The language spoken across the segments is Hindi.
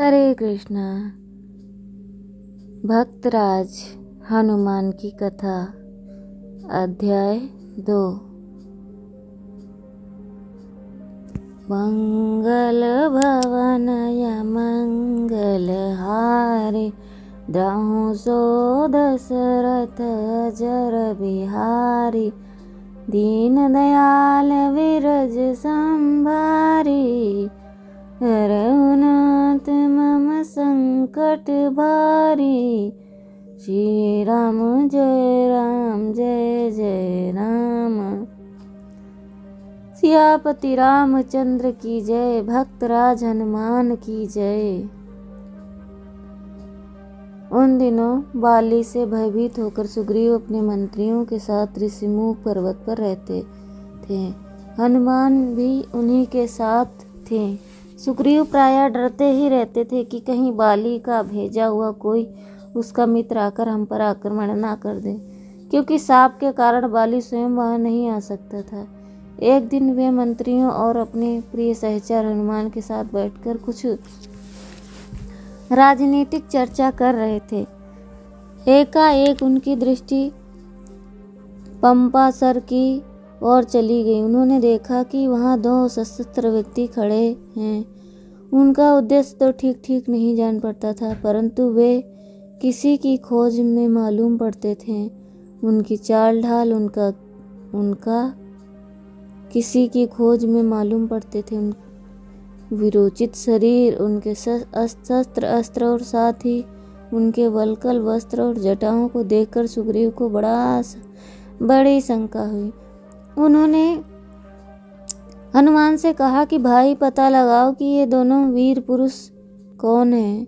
हरे कृष्णा। भक्तराज हनुमान की कथा अध्याय 2। मंगल भवनय मंगलहारी द्राहु सो दशरथ अजर बिहारी दीन दयाल विरज संभारी रघुनाथ मम संकट भारी श्री राम जय जय राम। सियापति रामचंद्र की जय। भक्तराज हनुमान की जय। उन दिनों बाली से भयभीत होकर सुग्रीव अपने मंत्रियों के साथ ऋषिमुख पर्वत पर रहते थे। हनुमान भी उन्हीं के साथ थे। सुग्रीव प्रायः डरते ही रहते थे कि कहीं बाली का भेजा हुआ कोई उसका मित्र आकर हम पर आक्रमण ना कर दे, क्योंकि साप के कारण बाली स्वयं वहां नहीं आ सकता था। एक दिन वे मंत्रियों और अपने प्रिय सहचर हनुमान के साथ बैठकर कुछ राजनीतिक चर्चा कर रहे थे। एकाएक उनकी दृष्टि पंपासर की ओर चली गई। उन्होंने देखा कि वहां 2 सशस्त्र व्यक्ति खड़े हैं। उनका उद्देश्य तो ठीक नहीं जान पड़ता था, परंतु वे किसी की खोज में मालूम पड़ते थे। उनकी चाल ढाल उनका किसी की खोज में मालूम पड़ते थे। विरोचित शरीर, उनके शस्त्र अस्त्र और साथ ही उनके वल्कल वस्त्र और जटाओं को देखकर सुग्रीव को बड़ी शंका हुई। उन्होंने हनुमान से कहा कि भाई, पता लगाओ कि ये दोनों वीर पुरुष कौन हैं।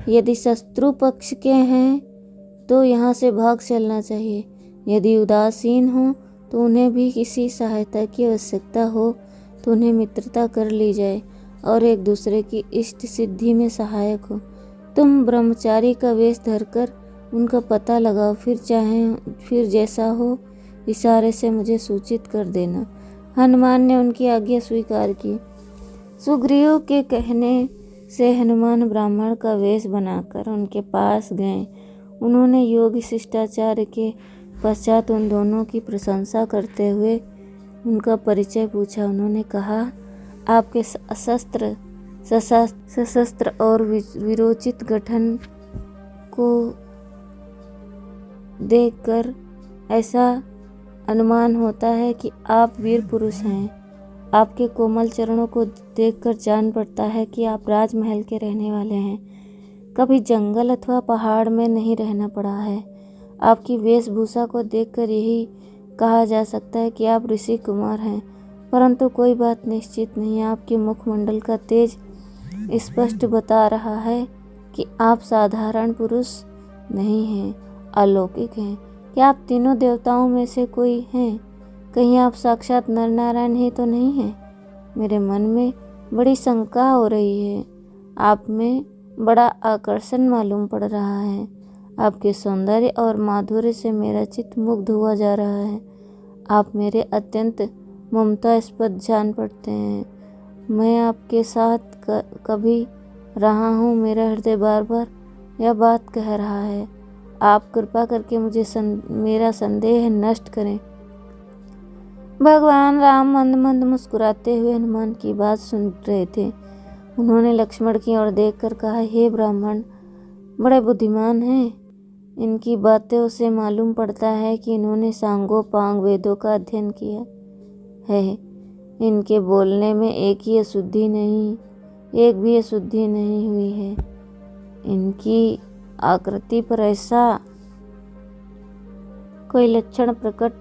यदि शत्रु पक्ष के हैं तो यहाँ से भाग चलना चाहिए। यदि उदासीन हो तो उन्हें भी किसी सहायता की आवश्यकता हो तो उन्हें मित्रता कर ली जाए और एक दूसरे की इष्ट सिद्धि में सहायक हो। तुम ब्रह्मचारी का वेश धरकर उनका पता लगाओ, फिर जैसा हो इशारे से मुझे सूचित कर देना। हनुमान ने उनकी आज्ञा स्वीकार की। सुग्रीव के कहने से हनुमान ब्राह्मण का वेश बनाकर उनके पास गए। उन्होंने योग शिष्टाचार के पश्चात उन दोनों की प्रशंसा करते हुए उनका परिचय पूछा। उन्होंने कहा, आपके सशस्त्र और विरोचित गठन को देखकर ऐसा अनुमान होता है कि आप वीर पुरुष हैं। आपके कोमल चरणों को देखकर जान पड़ता है कि आप राजमहल के रहने वाले हैं। कभी जंगल अथवा पहाड़ में नहीं रहना पड़ा है। आपकी वेशभूषा को देखकर यही कहा जा सकता है कि आप ऋषि कुमार हैं, परंतु कोई बात निश्चित नहीं। आपके मुखमंडल का तेज स्पष्ट बता रहा है कि आप साधारण पुरुष नहीं हैं, अलौकिक हैं। क्या आप तीनों देवताओं में से कोई हैं? कहीं आप साक्षात नर नारायण ही तो नहीं हैं? मेरे मन में बड़ी शंका हो रही है। आप में बड़ा आकर्षण मालूम पड़ रहा है। आपके सौंदर्य और माधुर्य से मेरा चित्त मुग्ध हुआ जा रहा है। आप मेरे अत्यंत ममतास्पद जान पड़ते हैं। मैं आपके साथ कभी रहा हूँ, मेरा हृदय बार बार यह बात कह रहा है। आप कृपा करके मुझे मेरा संदेह नष्ट करें। भगवान राम मंद मुस्कुराते हुए हनुमान की बात सुन रहे थे। उन्होंने लक्ष्मण की ओर देखकर कहा, हे ब्राह्मण, बड़े बुद्धिमान हैं। इनकी बातों से मालूम पड़ता है कि इन्होंने सांगोपांग वेदों का अध्ययन किया है। इनके बोलने में एक भी अशुद्धि नहीं हुई है। इनकी आकृति पर ऐसा कोई लक्षण प्रकट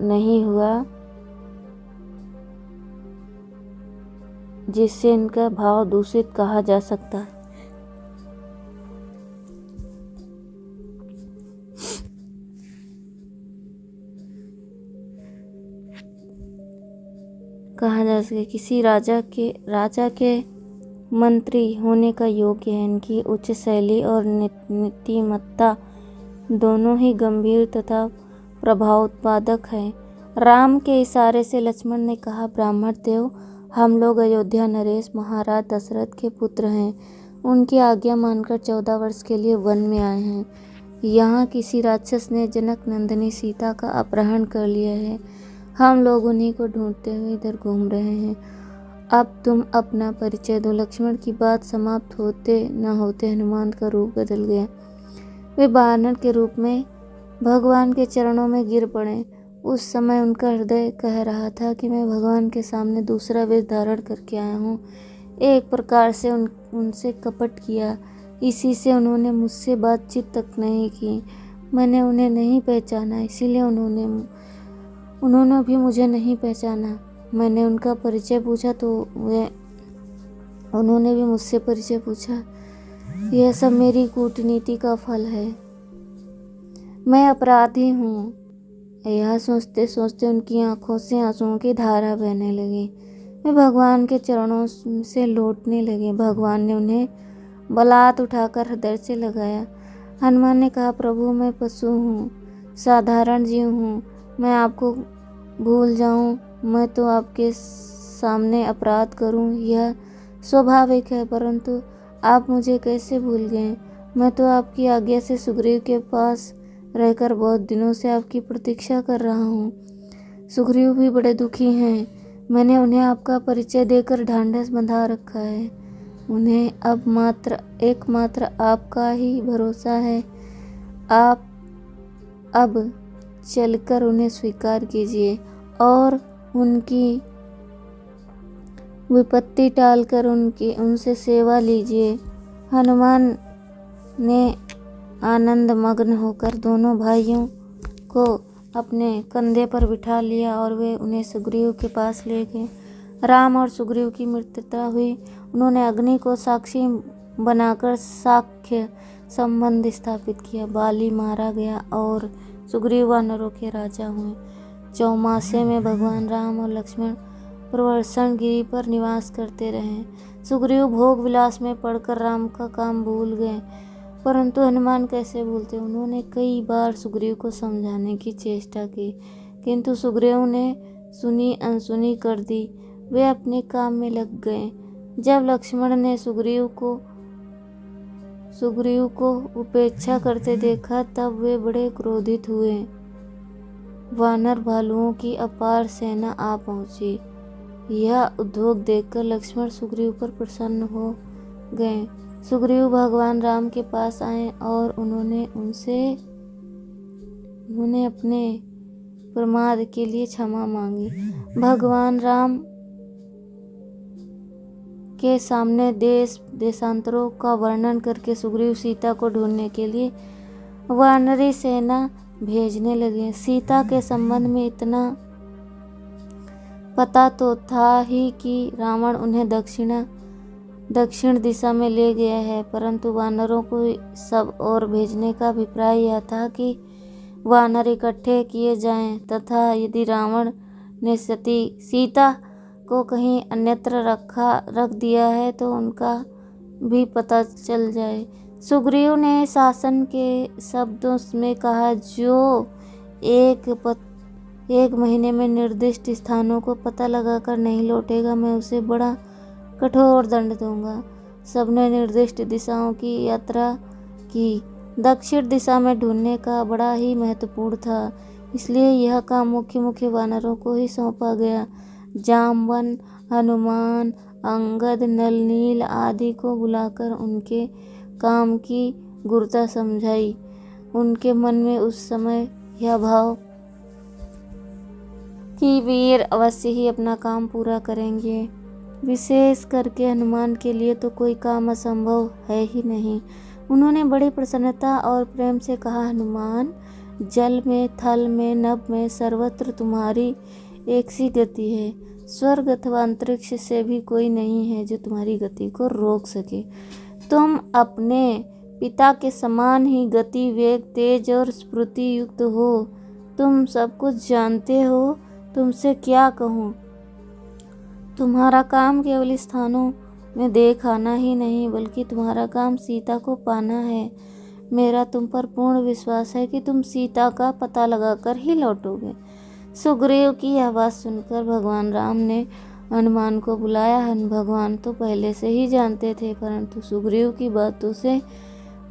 नहीं हुआ जिससे इनका भाव दूषित कहा जा सकता है। किसी राजा के मंत्री होने का योग्य है। इनकी उच्च शैली और नीतिमत्ता दोनों ही गंभीर तथा प्रभाव उत्पादक है। राम के इशारे से लक्ष्मण ने कहा, ब्राह्मण देव, हम लोग अयोध्या नरेश महाराज दशरथ के पुत्र हैं। उनकी आज्ञा मानकर 14 वर्ष के लिए वन में आए हैं। यहाँ किसी राक्षस ने जनक नंदिनी सीता का अपहरण कर लिया है। हम लोग उन्हीं को ढूंढते हुए इधर घूम रहे हैं। अब तुम अपना परिचय दो। लक्ष्मण की बात समाप्त होते न होते हनुमान का रूप बदल गया। वे वानर के रूप में भगवान के चरणों में गिर पड़े। उस समय उनका हृदय कह रहा था कि मैं भगवान के सामने दूसरा वेश धारण करके आया हूँ। एक प्रकार से उनसे कपट किया। इसी से उन्होंने मुझसे बातचीत तक नहीं की। मैंने उन्हें नहीं पहचाना, इसीलिए उन्होंने भी मुझे नहीं पहचाना। मैंने उनका परिचय पूछा तो उन्होंने भी मुझसे परिचय पूछा। यह सब मेरी कूटनीति का फल है। मैं अपराधी हूँ। यह सोचते सोचते उनकी आंखों से आंसुओं की धारा बहने लगी। वे भगवान के चरणों से लौटने लगे। भगवान ने उन्हें बलात् उठाकर हृदय से लगाया। हनुमान ने कहा, प्रभु मैं पशु हूँ, साधारण जीव हूँ। मैं आपको भूल जाऊँ, मैं तो आपके सामने अपराध करूँ, यह स्वाभाविक है, परंतु आप मुझे कैसे भूल गए? मैं तो आपकी आज्ञा से सुग्रीव के पास रहकर बहुत दिनों से आपकी प्रतीक्षा कर रहा हूँ। सुग्रीव भी बड़े दुखी हैं। मैंने उन्हें आपका परिचय देकर ढांढस बंधा रखा है। उन्हें अब एकमात्र आपका ही भरोसा है। आप अब चलकर उन्हें स्वीकार कीजिए और उनकी विपत्ति टालकर उनसे सेवा लीजिए। हनुमान ने आनंद मग्न होकर दोनों भाइयों को अपने कंधे पर बिठा लिया और वे उन्हें सुग्रीव के पास ले गए। राम और सुग्रीव की मित्रता हुई। उन्होंने अग्नि को साक्षी बनाकर साख्य संबंध स्थापित किया। बाली मारा गया और सुग्रीव वानरों के राजा हुए। चौमासे में भगवान राम और लक्ष्मण प्रवर्षण गिरी पर निवास करते रहे। सुग्रीव भोग विलास में पड़कर राम का काम भूल गए, परंतु हनुमान कैसे भूलते। उन्होंने कई बार सुग्रीव को समझाने की चेष्टा की, किंतु सुग्रीव ने सुनी अनसुनी कर दी। वे अपने काम में लग गए। जब लक्ष्मण ने सुग्रीव को उपेक्षा करते देखा, तब वे बड़े क्रोधित हुए। वानर भालुओं की अपार सेना आ पहुंची। यह उद्योग देखकर लक्ष्मण सुग्रीव पर प्रसन्न हो गए। सुग्रीव भगवान राम के पास आए और उन्होंने अपने प्रमाद के लिए क्षमा मांगी। भगवान राम के सामने देश देशांतरों का वर्णन करके सुग्रीव सीता को ढूंढने के लिए वानरी सेना भेजने लगे। सीता के संबंध में इतना पता तो था ही कि रावण उन्हें दक्षिण दिशा में ले गया है, परंतु वानरों को सब और भेजने का अभिप्राय यह था कि वानर इकट्ठे किए जाएं तथा यदि रावण ने सीता को कहीं अन्यत्र रख दिया है तो उनका भी पता चल जाए। सुग्रीव ने शासन के शब्दों में कहा, जो एक महीने में निर्दिष्ट स्थानों को पता लगाकर नहीं लौटेगा, मैं उसे बड़ा कठोर दंड दूंगा। सबने निर्दिष्ट दिशाओं की यात्रा की। दक्षिण दिशा में ढूंढने का बड़ा ही महत्वपूर्ण था, इसलिए यह काम मुख्य वानरों को ही सौंपा गया। जामवन, हनुमान, अंगद, नल-नील आदि को बुलाकर उनके काम की गुरुता समझाई। उनके मन में उस समय यह भाव कि वीर अवश्य ही अपना काम पूरा करेंगे। विशेष करके हनुमान के लिए तो कोई काम असंभव है ही नहीं। उन्होंने बड़ी प्रसन्नता और प्रेम से कहा, हनुमान, जल में, थल में, नभ में सर्वत्र तुम्हारी एक सी गति है। स्वर्ग अथवा अंतरिक्ष से भी कोई नहीं है जो तुम्हारी गति को रोक सके। तुम अपने पिता के समान ही गति, वेग, तेज और स्फूर्ति युक्त हो। तुम सब कुछ जानते हो, तुमसे क्या कहूँ। तुम्हारा काम केवल स्थानों में देख आना ही नहीं, बल्कि तुम्हारा काम सीता को पाना है। मेरा तुम पर पूर्ण विश्वास है कि तुम सीता का पता लगाकर ही लौटोगे। सुग्रीव की यह बात सुनकर भगवान राम ने हनुमान को बुलाया। भगवान तो पहले से ही जानते थे, परंतु सुग्रीव की बातों से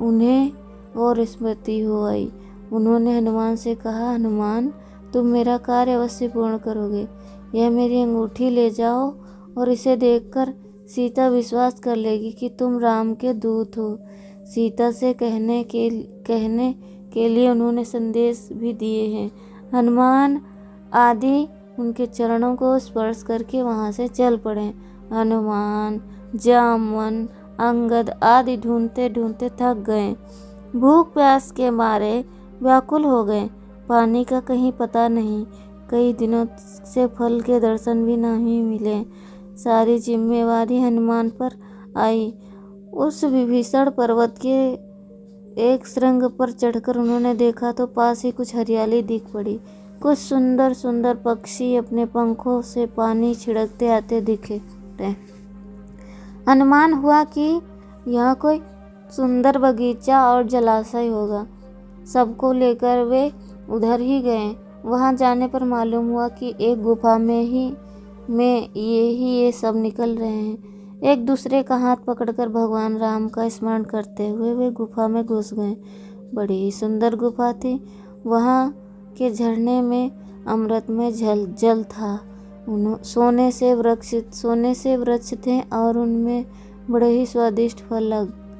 उन्हें और स्मृति हो आई। उन्होंने हनुमान से कहा, हनुमान, तुम मेरा कार्य अवश्य पूर्ण करोगे। यह मेरी अंगूठी ले जाओ और इसे देखकर सीता विश्वास कर लेगी कि तुम राम के दूत हो। सीता से कहने के लिए उन्होंने संदेश भी दिए हैं। हनुमान आदि उनके चरणों को स्पर्श करके वहां से चल पड़े। हनुमान, जामवन, अंगद आदि ढूंढते ढूंढते थक गए। भूख प्यास के मारे व्याकुल हो गए। पानी का कहीं पता नहीं। कई दिनों से फल के दर्शन भी नहीं मिले। सारी जिम्मेवारी हनुमान पर आई। उस विभीषण पर्वत के एक श्रृंग पर चढ़कर उन्होंने देखा तो पास ही कुछ हरियाली दिख पड़ी। कुछ सुंदर सुंदर पक्षी अपने पंखों से पानी छिड़कते आते दिखे। अनुमान हुआ कि यहाँ कोई सुंदर बगीचा और जलाशय होगा। सबको लेकर वे उधर ही गए। वहां जाने पर मालूम हुआ कि एक गुफा में ये सब निकल रहे हैं। एक दूसरे का हाथ पकड़कर भगवान राम का स्मरण करते हुए वे गुफा में घुस गए। बड़ी ही सुंदर गुफा थी। वहाँ के झरने में अमृतमय जल था। सोने से वृक्ष थे और उनमें बड़े ही स्वादिष्ट फल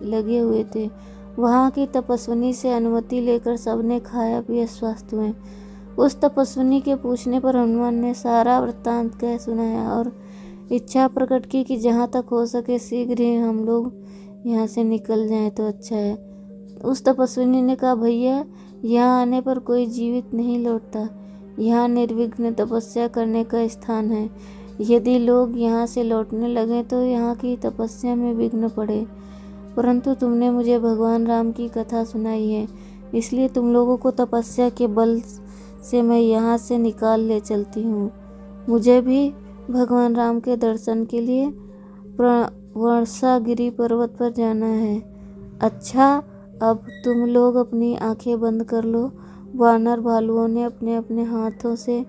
लगे हुए थे। वहाँ की तपस्विनी से अनुमति लेकर सबने खाया पिया स्वस्थ हुए। उस तपस्विनी के पूछने पर हनुमान ने सारा वृत्तांत कह सुनाया और इच्छा प्रकट की कि जहाँ तक हो सके शीघ्र ही हम लोग यहाँ से निकल जाएं तो अच्छा है। उस तपस्विनी ने कहा, भैया, यहाँ आने पर कोई जीवित नहीं लौटता। यहाँ निर्विघ्न तपस्या करने का स्थान है। यदि लोग यहाँ से लौटने लगे तो यहाँ की तपस्या में विघ्न पड़े। परंतु तुमने मुझे भगवान राम की कथा सुनाई है, इसलिए तुम लोगों को तपस्या के बल से मैं यहाँ से निकाल ले चलती हूँ। मुझे भी भगवान राम के दर्शन के लिए वर्षागिरी पर्वत पर जाना है। अच्छा, अब तुम लोग अपनी आंखें बंद कर लो। वानर भालुओं ने अपने अपने हाथों से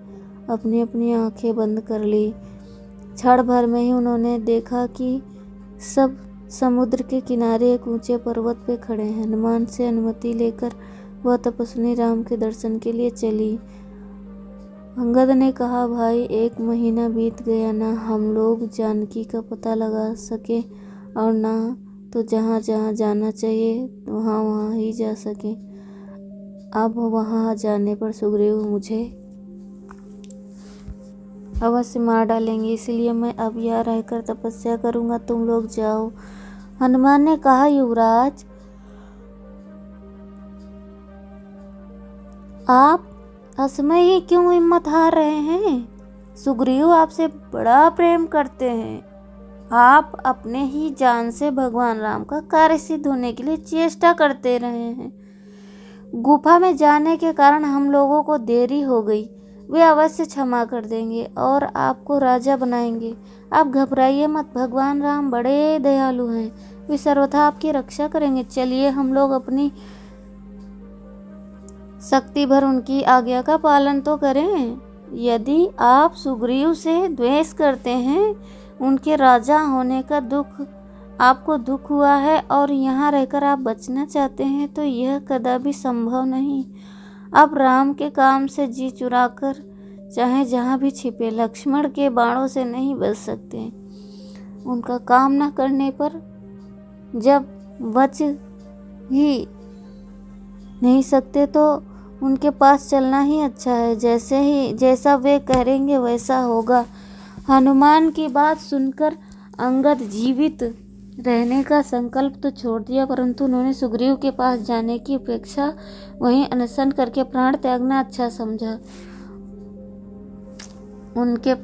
अपनी अपनी आंखें बंद कर ली। क्षण भर में ही उन्होंने देखा कि सब समुद्र के किनारे एक ऊंचे पर्वत पे खड़े हैं। हनुमान से अनुमति लेकर वह तपस्विनी राम के दर्शन के लिए चली। अंगद ने कहा, भाई, 1 महीना बीत गया, ना हम लोग जानकी का पता लगा सके और ना तो जहाँ जहाँ जाना चाहिए वहाँ वहाँ ही जा सके। अब वहाँ जाने पर सुग्रीव मुझे अवश्य मार डालेंगे, इसलिए मैं अब यहाँ रहकर तपस्या करूँगा, तुम लोग जाओ। हनुमान ने कहा, युवराज, आप असमय ही क्यों हिम्मत हार रहे हैं? सुग्रीव आपसे बड़ा प्रेम करते हैं। आप अपने ही जान से भगवान राम का कार्य सिद्ध होने के लिए चेष्टा करते रहे हैं। गुफा में जाने के कारण हम लोगों को देरी हो गई। वे अवश्य क्षमा कर देंगे और आपको राजा बनाएंगे। आप घबराइए मत, भगवान राम बड़े दयालु हैं। वे सर्वथा आपकी रक्षा करेंगे। चलिए हम लोग अपनी शक्ति भर उनकी आज्ञा का पालन तो करें। यदि आप सुग्रीव से द्वेष करते हैं, उनके राजा होने का आपको दुख हुआ है और यहाँ रहकर आप बचना चाहते हैं, तो यह कदापि संभव नहीं। आप राम के काम से जी चुराकर चाहे जहाँ भी छिपे, लक्ष्मण के बाणों से नहीं बच सकते। उनका काम न करने पर जब बच ही नहीं सकते तो उनके पास चलना ही अच्छा है। जैसा वे करेंगे वैसा होगा। हनुमान की बात सुनकर अंगद जीवित रहने का संकल्प तो छोड़ दिया, परंतु उन्होंने सुग्रीव के पास जाने की अपेक्षा वहीं अनशन करके प्राण त्यागना अच्छा समझा। उनके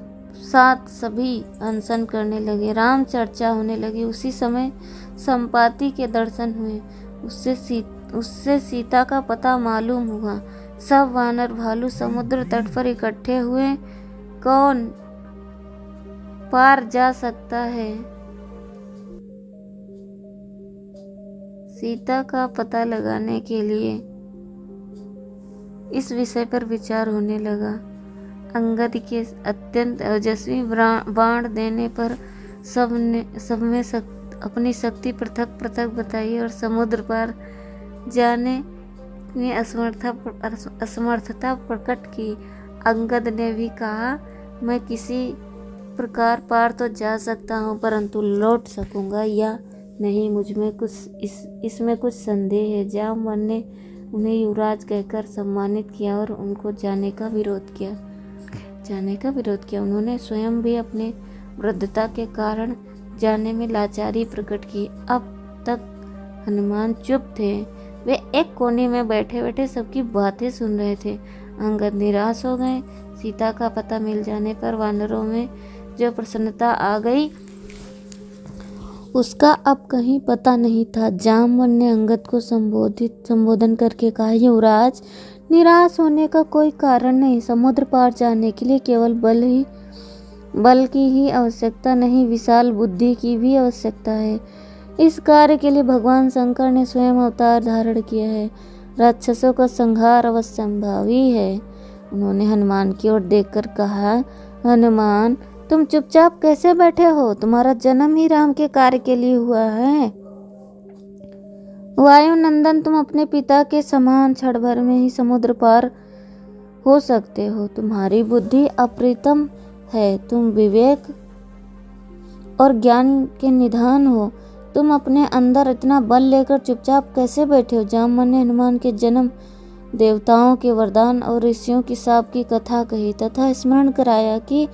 साथ सभी अनशन करने लगे। राम चर्चा होने लगी। उसी समय संपाति के दर्शन हुए। उससे सीता का पता मालूम हुआ। सब वानर भालू समुद्र तट पर इकट्ठे हुए। कौन पार जा सकता है? सीता का पता लगाने के लिए इस विषय पर विचार होने लगा। अंगद के अत्यंत ओजस्वी बाण देने पर सब में अपनी शक्ति पृथक पृथक बताई और समुद्र पार जाने में असमर्थता प्रकट की। अंगद ने भी कहा, मैं किसी प्रकार पार तो जा सकता हूँ, परंतु लौट सकूंगा या नहीं, मुझमें इसमें कुछ संदेह है। जामवन ने उन्हें युवराज कहकर सम्मानित किया और उनको जाने का विरोध किया। उन्होंने स्वयं भी अपने वृद्धता के कारण जाने में लाचारी प्रकट की। अब तक हनुमान चुप थे। वे एक कोने में बैठे बैठे सबकी बातें सुन रहे थे। अंगद निराश हो गए। सीता का पता मिल जाने पर वानरों में जो प्रसन्नता आ गई उसका अब कहीं पता नहीं था। जामवन ने अंगद को संबोधन करके कहा, युवराज, निराश होने का कोई कारण नहीं। समुद्र पार जाने के लिए केवल बल की ही आवश्यकता नहीं, विशाल बुद्धि की भी आवश्यकता है। इस कार्य के लिए भगवान शंकर ने स्वयं अवतार धारण किया है। राक्षसों का संहार अवश्यंभावी है। उन्होंने हनुमान की ओर देखकर कहा, हनुमान, तुम चुपचाप कैसे बैठे हो? तुम्हारा जन्म ही राम के कार्य के लिए हुआ है। वायुनंदन, तुम अपने पिता के समान क्षण भर में ही समुद्र पार हो सकते हो। तुम्हारी बुद्धि अप्रतिम है। तुम विवेक और ज्ञान के निधान हो। तुम अपने अंदर इतना बल लेकर चुपचाप कैसे बैठे हो? जामवन ने हनुमान के जन्म, देवताओं के वरदान और ऋषियों की शाप की कथा कही तथा स्मरण कराया कि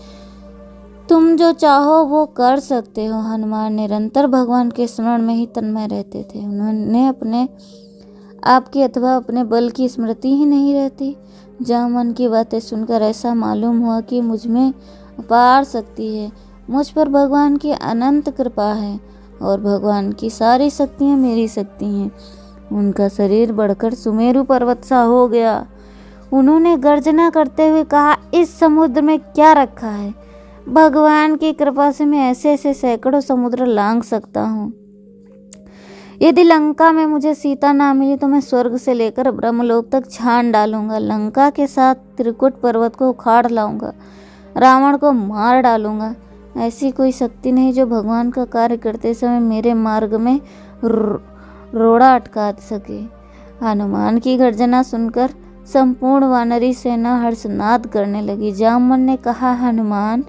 तुम जो चाहो वो कर सकते हो। हनुमान निरंतर भगवान के स्मरण में ही तन्मय रहते थे। उन्होंने अपने आप की अथवा अपने बल की स्मृति ही नहीं रहती। जामवन की बातें सुनकर ऐसा मालूम हुआ कि मुझ में अपार शक्ति है। मुझ पर भगवान की अनंत कृपा है और भगवान की सारी शक्तियाँ मेरी शक्ति हैं। उनका शरीर बढ़कर सुमेरु पर्वत सा हो गया। उन्होंने गर्जना करते हुए कहा, इस समुद्र में क्या रखा है? भगवान की कृपा से मैं ऐसे ऐसे सैकड़ों समुद्र लांघ सकता हूँ। यदि लंका में मुझे सीता ना मिली तो मैं स्वर्ग से लेकर ब्रह्मलोक तक छान डालूंगा। लंका के साथ त्रिकुट पर्वत को उखाड़ लाऊंगा। रावण को मार डालूंगा। ऐसी कोई शक्ति नहीं जो भगवान का कार्य करते समय मेरे मार्ग में रोड़ा अटका सके। हनुमान की गर्जना सुनकर संपूर्ण वानरी सेना हर्षनाद करने लगी। जामवन ने कहा, हनुमान,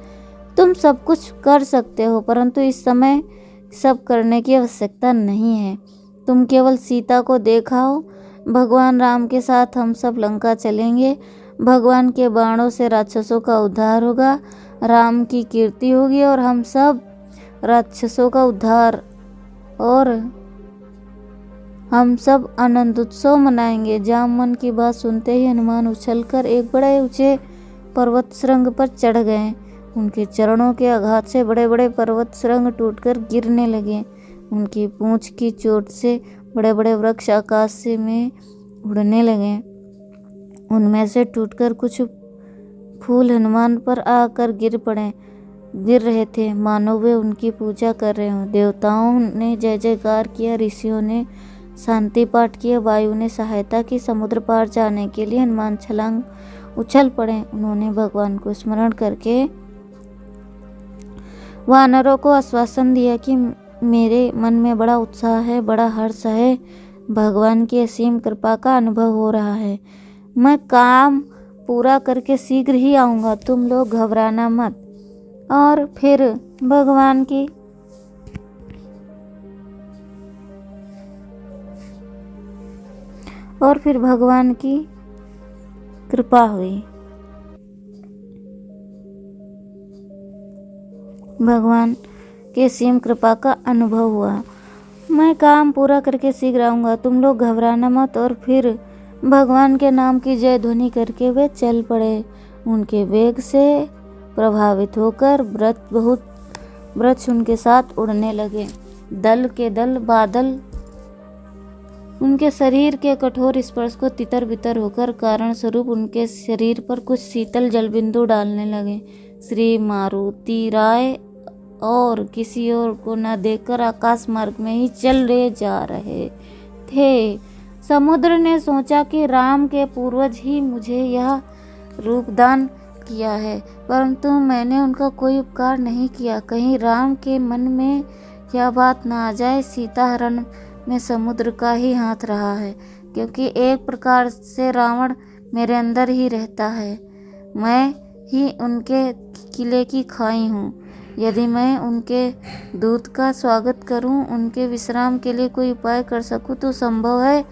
तुम सब कुछ कर सकते हो, परंतु इस समय सब करने की आवश्यकता नहीं है। तुम केवल सीता को देखाओ। भगवान राम के साथ हम सब लंका चलेंगे। भगवान के बाणों से राक्षसों का उद्धार होगा, राम की कीर्ति होगी और हम सब राक्षसों का उद्धार और हम सब आनंद उत्सव मनाएंगे। जामवन की बात सुनते ही हनुमान उछलकर एक बड़े ऊंचे पर्वत श्रृंग पर चढ़ गए। उनके चरणों के आघात से बड़े बड़े पर्वत श्रृंग टूटकर गिरने लगे। उनकी पूंछ की चोट से बड़े बड़े वृक्ष आकाश में उड़ने लगे। उनमें से टूटकर कुछ फूल हनुमान पर आकर गिर रहे थे, मानो वे उनकी पूजा कर रहे हों। देवताओं ने जय जयकार किया, ऋषियों ने शांति पाठ किया, वायु ने सहायता की। समुद्र पार जाने के लिए हनुमान छलांग उछल पड़े। उन्होंने भगवान को स्मरण करके वानरों को आश्वासन दिया कि मेरे मन में बड़ा उत्साह है, बड़ा हर्ष है। भगवान की असीम कृपा का अनुभव हो रहा है। मैं काम पूरा करके शीघ्र ही आऊँगा। तुम लोग घबराना मत। और फिर भगवान की कृपा हुई। भगवान के असीम कृपा का अनुभव हुआ। मैं काम पूरा करके शीघ्र आऊँगा। तुम लोग घबराना मत। और फिर भगवान के नाम की जय ध्वनि करके वे चल पड़े। उनके वेग से प्रभावित होकर वृक्ष उनके साथ उड़ने लगे। दल के दल बादल उनके शरीर के कठोर स्पर्श को तितर बितर होकर कारण स्वरूप उनके शरीर पर कुछ शीतल जलबिंदु डालने लगे। श्री मारुति राय और किसी और को न देखकर आकाश मार्ग में ही चले जा रहे थे। समुद्र ने सोचा कि राम के पूर्वज ही मुझे यह रूपदान किया है, परंतु मैंने उनका कोई उपकार नहीं किया। कहीं राम के मन में यह बात ना आ जाए सीता हरण में समुद्र का ही हाथ रहा है, क्योंकि एक प्रकार से रावण मेरे अंदर ही रहता है। मैं ही उनके किले की खाई हूँ। यदि मैं उनके दूत का स्वागत करूं, उनके विश्राम के लिए कोई उपाय कर सकूं, तो संभव है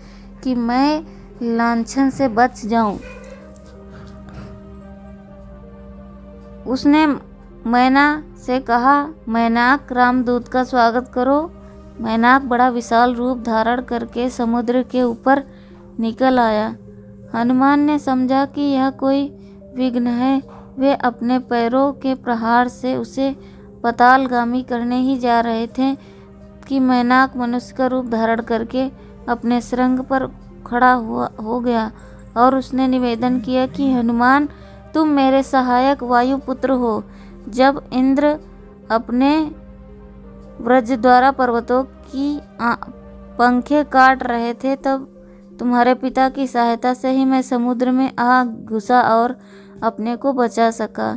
कि मैं लांछन से बच जाऊं। उसने मैना से कहा, मैनाक, रामदूत का स्वागत करो। मैनाक बड़ा विशाल रूप धारण करके समुद्र के ऊपर निकल आया। हनुमान ने समझा कि यह कोई विघ्न है। वे अपने पैरों के प्रहार से उसे पातालगामी करने ही जा रहे थे कि मैनाक मनुष्य का रूप धारण करके अपने श्रृंग पर खड़ा हो गया और उसने निवेदन किया कि हनुमान, तुम मेरे सहायक वायुपुत्र हो। जब इंद्र अपने वज्र द्वारा पर्वतों की पंखें काट रहे थे, तब तुम्हारे पिता की सहायता से ही मैं समुद्र में आ घुसा और अपने को बचा सका।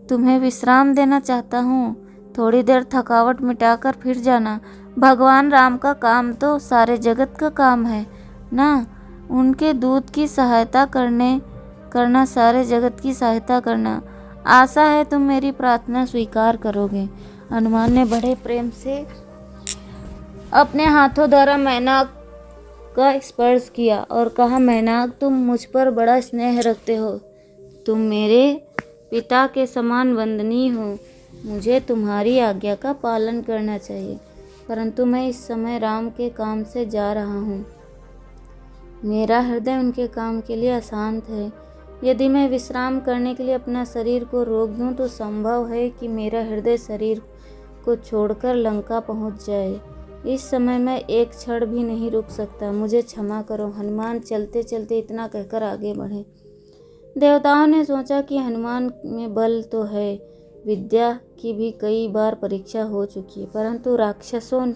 तुम्हें विश्राम देना चाहता हूँ, थोड़ी देर थकावट मिटाकर फिर जाना। भगवान राम का काम तो सारे जगत का काम है ना, उनके दूत की सहायता करना सारे जगत की सहायता करना। आशा है तुम मेरी प्रार्थना स्वीकार करोगे। हनुमान ने बड़े प्रेम से अपने हाथों द्वारा मैनाक का स्पर्श किया और कहा, मैनाक, तुम मुझ पर बड़ा स्नेह रखते हो, तुम मेरे पिता के समान वंदनीय हो। मुझे तुम्हारी आज्ञा का पालन करना चाहिए, परंतु मैं इस समय राम के काम से जा रहा हूँ। मेरा हृदय उनके काम के लिए अशांत है। यदि मैं विश्राम करने के लिए अपना शरीर को रोक दूं, तो संभव है कि मेरा हृदय शरीर को छोड़कर लंका पहुंच जाए। इस समय मैं एक क्षण भी नहीं रुक सकता, मुझे क्षमा करो। हनुमान चलते चलते इतना कहकर आगे बढ़े। देवताओं ने सोचा कि हनुमान में बल तो है, विद्या की भी कई बार परीक्षा हो चुकी है, परंतु राक्षसों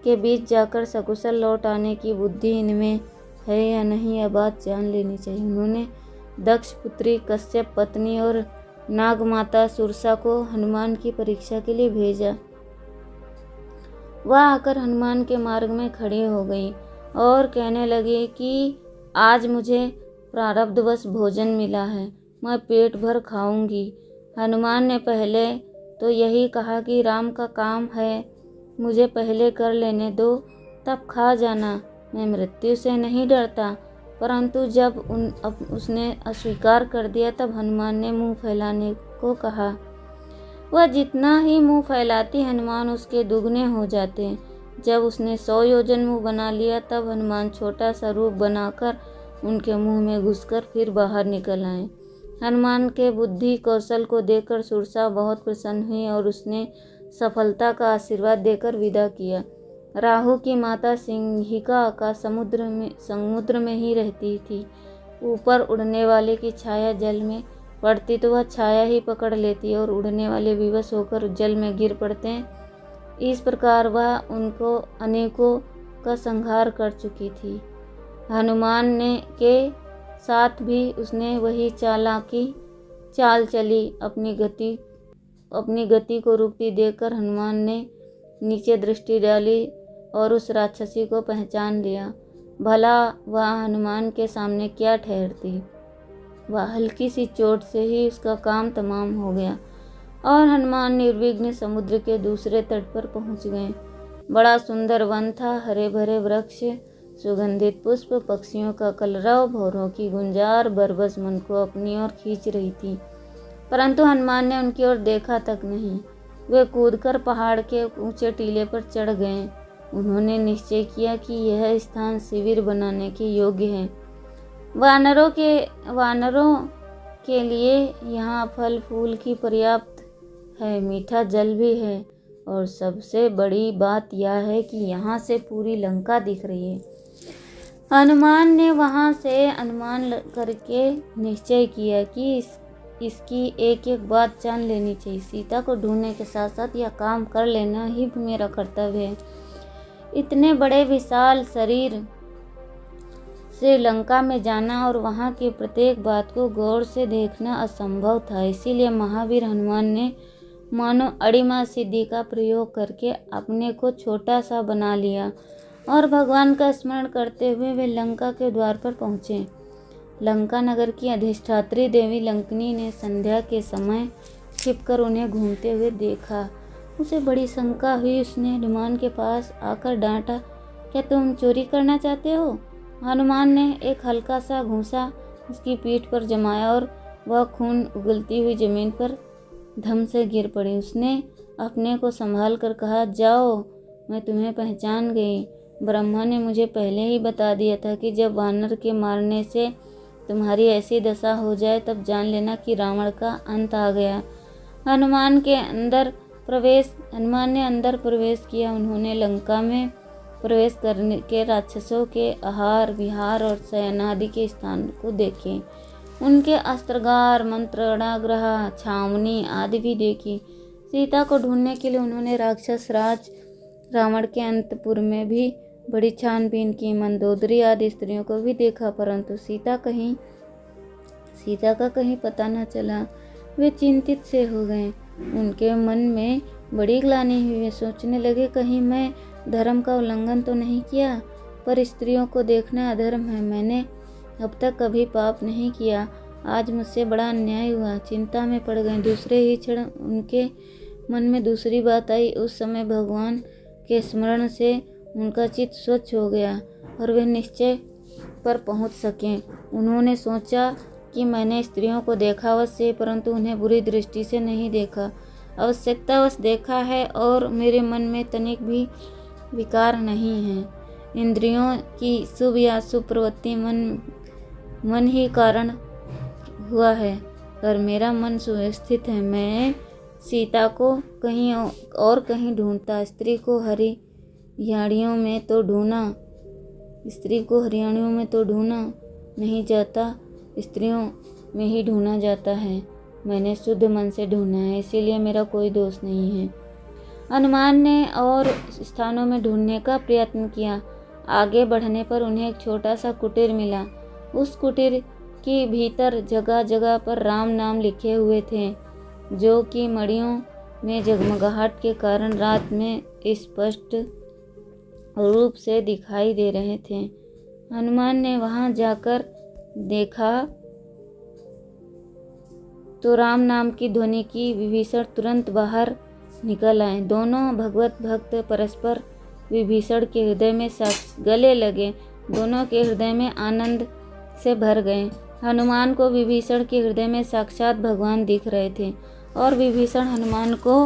के बीच जाकर सकुशल लौट आने की बुद्धि इनमें है या नहीं, यह बात जान लेनी चाहिए। उन्होंने दक्ष पुत्री कश्यप पत्नी और नागमाता सुरसा को हनुमान की परीक्षा के लिए भेजा। वह आकर हनुमान के मार्ग में खड़ी हो गई और कहने लगी कि आज मुझे प्रारब्धवश भोजन मिला है, मैं पेट भर खाऊंगी। हनुमान ने पहले तो यही कहा कि राम का काम है, मुझे पहले कर लेने दो, तब खा जाना, मैं मृत्यु से नहीं डरता। परंतु जब उसने अस्वीकार कर दिया, तब हनुमान ने मुंह फैलाने को कहा। वह जितना ही मुंह फैलाती, हनुमान उसके दुगने हो जाते। जब उसने 100 योजन मुंह बना लिया, तब हनुमान छोटा सा रूप बनाकर उनके मुंह में घुसकर फिर बाहर निकल आए। हनुमान के बुद्धि कौशल को देखकर सुरसा बहुत प्रसन्न हुई और उसने सफलता का आशीर्वाद देकर विदा किया। राहु की माता सिंहिका का समुद्र में ही रहती थी। ऊपर उड़ने वाले की छाया जल में पड़ती तो वह छाया ही पकड़ लेती और उड़ने वाले विवश होकर जल में गिर पड़ते हैं। इस प्रकार वह उनको अनेकों का संहार कर चुकी थी। हनुमान ने के साथ भी उसने वही चाल चली। अपनी गति को रुकती देखकर हनुमान ने नीचे दृष्टि डाली और उस राक्षसी को पहचान लिया। भला वह हनुमान के सामने क्या ठहरती। वह हल्की सी चोट से ही उसका काम तमाम हो गया और हनुमान निर्विघ्न समुद्र के दूसरे तट पर पहुंच गए। बड़ा सुंदर वन था, हरे भरे वृक्ष, सुगंधित पुष्प, पक्षियों का कलरव, भौरों की गुंजार बरबस मन को अपनी ओर खींच रही थी, परंतु हनुमान ने उनकी ओर देखा तक नहीं। वे कूदकर पहाड़ के ऊंचे टीले पर चढ़ गए। उन्होंने निश्चय किया कि यह स्थान शिविर बनाने के योग्य है। वानरों के लिए यहाँ फल फूल की पर्याप्त है, मीठा जल भी है और सबसे बड़ी बात यह है कि यहाँ से पूरी लंका दिख रही है। हनुमान ने वहाँ से अनुमान करके निश्चय किया कि इसकी एक एक बात जान लेनी चाहिए। सीता को ढूंढने के साथ साथ यह काम कर लेना ही मेरा कर्तव्य है। इतने बड़े विशाल शरीर से लंका में जाना और वहाँ की प्रत्येक बात को गौर से देखना असंभव था। इसीलिए महावीर हनुमान ने मानो अड़िमा सिद्धि का प्रयोग करके अपने को छोटा सा बना लिया और भगवान का स्मरण करते हुए वे लंका के द्वार पर पहुँचे। लंका नगर की अधिष्ठात्री देवी लंकिनी ने संध्या के समय छिपकर उन्हें घूमते हुए देखा। उसे बड़ी शंका हुई। उसने हनुमान के पास आकर डांटा, क्या तुम चोरी करना चाहते हो? हनुमान ने एक हल्का सा घूंसा उसकी पीठ पर जमाया और वह खून उगलती हुई जमीन पर धम से गिर पड़ी। उसने अपने को संभाल कर कहा, जाओ, मैं तुम्हें पहचान गई। ब्रह्मा ने मुझे पहले ही बता दिया था कि जब वानर के मारने से तुम्हारी ऐसी दशा हो जाए तब जान लेना कि रावण का अंत आ गया। हनुमान ने अंदर प्रवेश किया। उन्होंने लंका में प्रवेश करने के राक्षसों के आहार विहार और शयनादि के स्थान को देखे। उनके अस्त्रागार, मंत्रणागृह, छावनी आदि भी देखी। सीता को ढूंढने के लिए उन्होंने राक्षस राज रावण के अंतपुर में भी बड़ी छानबीन की। मंदोदरी आदि स्त्रियों को भी देखा, परंतु सीता का कहीं पता न चला। वे चिंतित से हो गए। उनके मन में बड़ी ग्लानि हुई। वे सोचने लगे, कहीं मैं धर्म का उल्लंघन तो नहीं किया, पर स्त्रियों को देखना अधर्म है। मैंने अब तक कभी पाप नहीं किया, आज मुझसे बड़ा अन्याय हुआ। चिंता में पड़ गए। दूसरे ही क्षण उनके मन में दूसरी बात आई। उस समय भगवान के स्मरण से उनका चित्त स्वच्छ हो गया और वे निश्चय पर पहुंच सकें। उन्होंने सोचा कि मैंने स्त्रियों को देखा अवश्य, परंतु उन्हें बुरी दृष्टि से नहीं देखा, आवश्यकतावश देखा है और मेरे मन में तनिक भी विकार नहीं है। इंद्रियों की शुभ या अशुभ प्रवृत्ति मन ही कारण हुआ है, पर मेरा मन सुव्यवस्थित है। मैं सीता को कहीं और कहीं ढूंढता, स्त्री को हरियाणियों में तो ढूंढा नहीं जाता, स्त्रियों में ही ढूंढा जाता है। मैंने शुद्ध मन से ढूंढा है, इसीलिए मेरा कोई दोष नहीं है। हनुमान ने और स्थानों में ढूंढने का प्रयत्न किया। आगे बढ़ने पर उन्हें एक छोटा सा कुटीर मिला। उस कुटीर के भीतर जगह जगह पर राम नाम लिखे हुए थे, जो कि मड़ियों में जगमगाहट के कारण रात में स्पष्ट रूप से दिखाई दे रहे थे। हनुमान ने वहां जाकर देखा तो राम नाम की ध्वनि की विभीषण तुरंत बाहर निकल आए। दोनों भगवत भक्त परस्पर विभीषण के हृदय में गले लगे। दोनों के हृदय में आनंद से भर गए। हनुमान को विभीषण के हृदय में साक्षात भगवान दिख रहे थे और विभीषण हनुमान को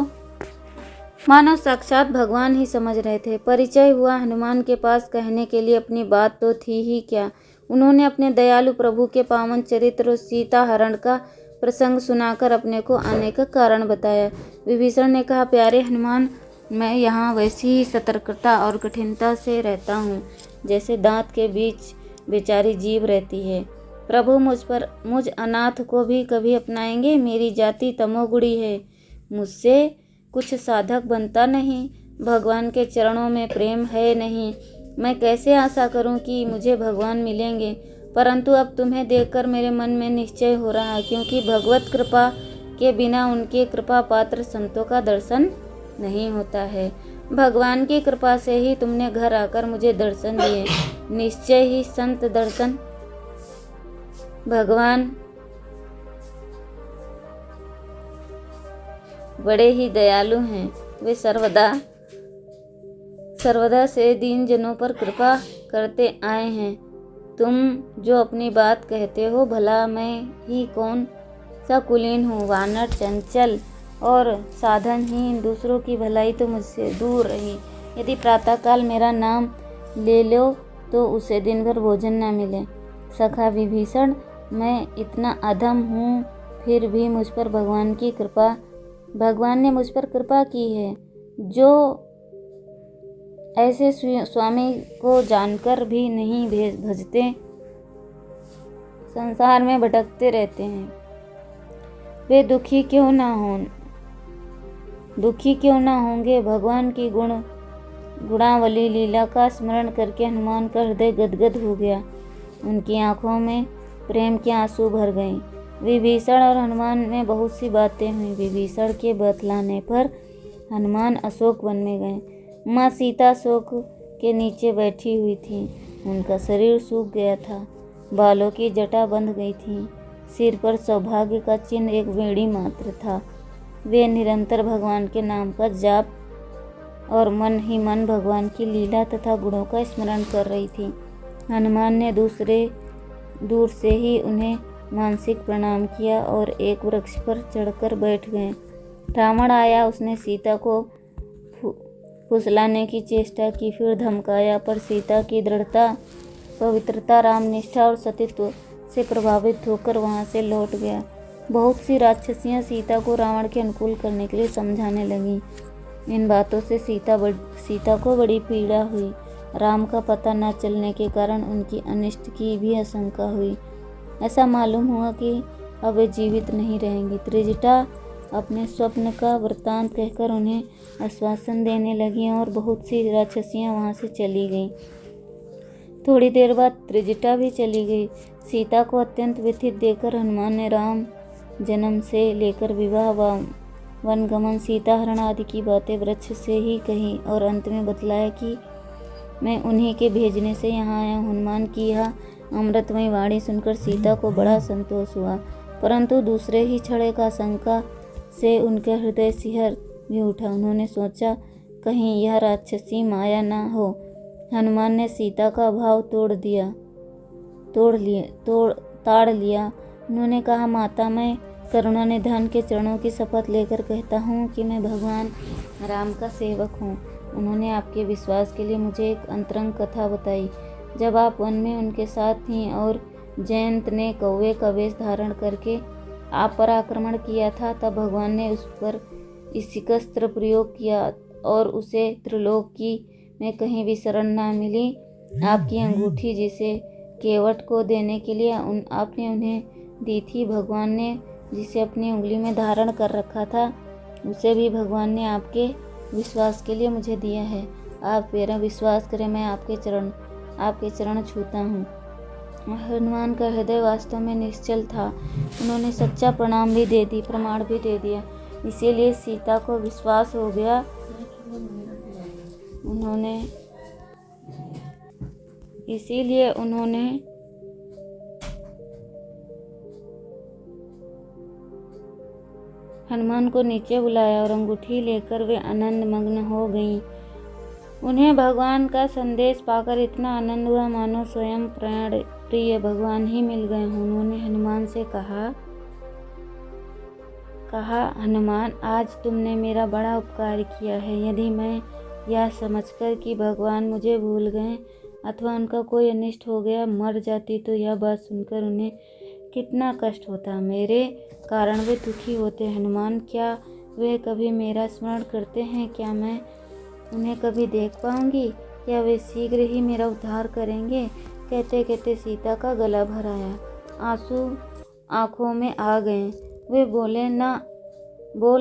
मानो साक्षात भगवान ही समझ रहे थे। परिचय हुआ। हनुमान के पास कहने के लिए अपनी बात तो थी ही क्या। उन्होंने अपने दयालु प्रभु के पावन चरित्र और सीता हरण का प्रसंग सुनाकर अपने को आने का कारण बताया। विभीषण ने कहा, प्यारे हनुमान, मैं यहाँ वैसी ही सतर्कता और कठिनता से रहता हूँ जैसे दांत के बीच बेचारी जीव रहती है। प्रभु मुझ अनाथ को भी कभी अपनाएंगे? मेरी जाति तमोगुणी है, मुझसे कुछ साधक बनता नहीं, भगवान के चरणों में प्रेम है नहीं। मैं कैसे आशा करूं कि मुझे भगवान मिलेंगे? परंतु अब तुम्हें देखकर मेरे मन में निश्चय हो रहा है, क्योंकि भगवत कृपा के बिना उनके कृपा पात्र संतों का दर्शन नहीं होता है। भगवान की कृपा से ही तुमने घर आकर मुझे दर्शन दिए। निश्चय ही संत दर्शन भगवान बड़े ही दयालु हैं। वे सर्वदा से दीन जनों पर कृपा करते आए हैं। तुम जो अपनी बात कहते हो, भला मैं ही कौन सा कुलीन हूँ, वानर, चंचल और साधनहीन। दूसरों की भलाई तो मुझसे दूर रही। यदि प्रातःकाल मेरा नाम ले लो तो उसे दिन भर भोजन न मिले। सखा विभीषण, मैं इतना अधम हूँ, फिर भी मुझ पर भगवान ने मुझ पर कृपा की है। जो ऐसे स्वामी को जानकर भी नहीं भजते, संसार में भटकते रहते हैं, वे दुखी क्यों ना होंगे। भगवान की गुणावली लीला का स्मरण करके हनुमान का हृदय गदगद हो गया। उनकी आंखों में प्रेम के आंसू भर गए। विभीषण और हनुमान में बहुत सी बातें हुई। विभीषण के बतलाने पर हनुमान अशोक वन में गए। माँ सीता अशोक के नीचे बैठी हुई थी। उनका शरीर सूख गया था, बालों की जटा बंध गई थी, सिर पर सौभाग्य का चिन्ह एक बेड़ी मात्र था। वे निरंतर भगवान के नाम का जाप और मन ही मन भगवान की लीला तथा गुणों का स्मरण कर रही थी। हनुमान ने दूर से ही उन्हें मानसिक प्रणाम किया और एक वृक्ष पर चढ़कर बैठ गए। रावण आया, उसने सीता को फुसलाने की चेष्टा की, फिर धमकाया, पर सीता की दृढ़ता, पवित्रता, रामनिष्ठा और सतीत्व से प्रभावित होकर वहां से लौट गया। बहुत सी राक्षसियां सीता को रावण के अनुकूल करने के लिए समझाने लगीं। इन बातों से सीता को बड़ी पीड़ा हुई। राम का पता न चलने के कारण उनकी अनिष्ट की भी आशंका हुई। ऐसा मालूम हुआ कि अब वे जीवित नहीं रहेंगी। त्रिजटा अपने स्वप्न का वृत्तांत कहकर उन्हें आश्वासन देने लगी और बहुत सी राक्षसियां वहां से चली गईं। थोड़ी देर बाद त्रिजटा भी चली गई। सीता को अत्यंत व्यथित देखकर हनुमान ने राम जन्म से लेकर विवाह, वनगमन, सीता हरण आदि की बातें वृक्ष से ही कही और अंत में बतलाया कि मैं उन्हीं के भेजने से यहाँ आया हूँ। हनुमान की यह अमृतमयी वाणी सुनकर सीता को बड़ा संतोष हुआ, परंतु दूसरे ही क्षण का आशंका से उनके हृदय सिहर भी उठा। उन्होंने सोचा, कहीं यह राक्षसी माया न हो। हनुमान ने सीता का भाव ताड़ लिया। उन्होंने कहा, माता, मैं करुणा निधान के चरणों की शपथ लेकर कहता हूँ कि मैं भगवान राम का सेवक हूँ। उन्होंने आपके विश्वास के लिए मुझे एक अंतरंग कथा बताई। जब आप वन में उनके साथ थीं और जयंत ने कौवे का वेश धारण करके आप पर आक्रमण किया था, तब भगवान ने उस पर इसिकस्त्र प्रयोग किया और उसे त्रिलोक में कहीं भी शरण न मिली। आपकी अंगूठी जिसे केवट को देने के लिए आपने उन्हें दी थी, भगवान ने जिसे अपनी उंगली में धारण कर रखा था, उसे भी भगवान ने आपके विश्वास के लिए मुझे दिया है। आप मेरा विश्वास करें, मैं आपके चरण छूता हूँ। हनुमान का हृदय वास्तव में निश्चल था। उन्होंने सच्चा प्रमाण भी दे दिया। इसीलिए सीता को विश्वास हो गया। उन्होंने हनुमान को नीचे बुलाया और अंगूठी लेकर वे आनंद मग्न हो गईं। उन्हें भगवान का संदेश पाकर इतना आनंद हुआ मानो स्वयं प्राण प्रिय भगवान ही मिल गए हों। उन्होंने हनुमान से कहा, हनुमान, आज तुमने मेरा बड़ा उपकार किया है। यदि मैं यह समझकर कि भगवान मुझे भूल गए अथवा उनका कोई अनिष्ट हो गया मर जाती, तो यह बात सुनकर उन्हें कितना कष्ट होता। मेरे कारण वे दुखी होते। हनुमान, क्या वे कभी मेरा स्मरण करते हैं? क्या मैं उन्हें कभी देख पाऊंगी? क्या वे शीघ्र ही मेरा उद्धार करेंगे? कहते कहते सीता का गला भर आया, आंसू आंखों में आ गए। वे बोल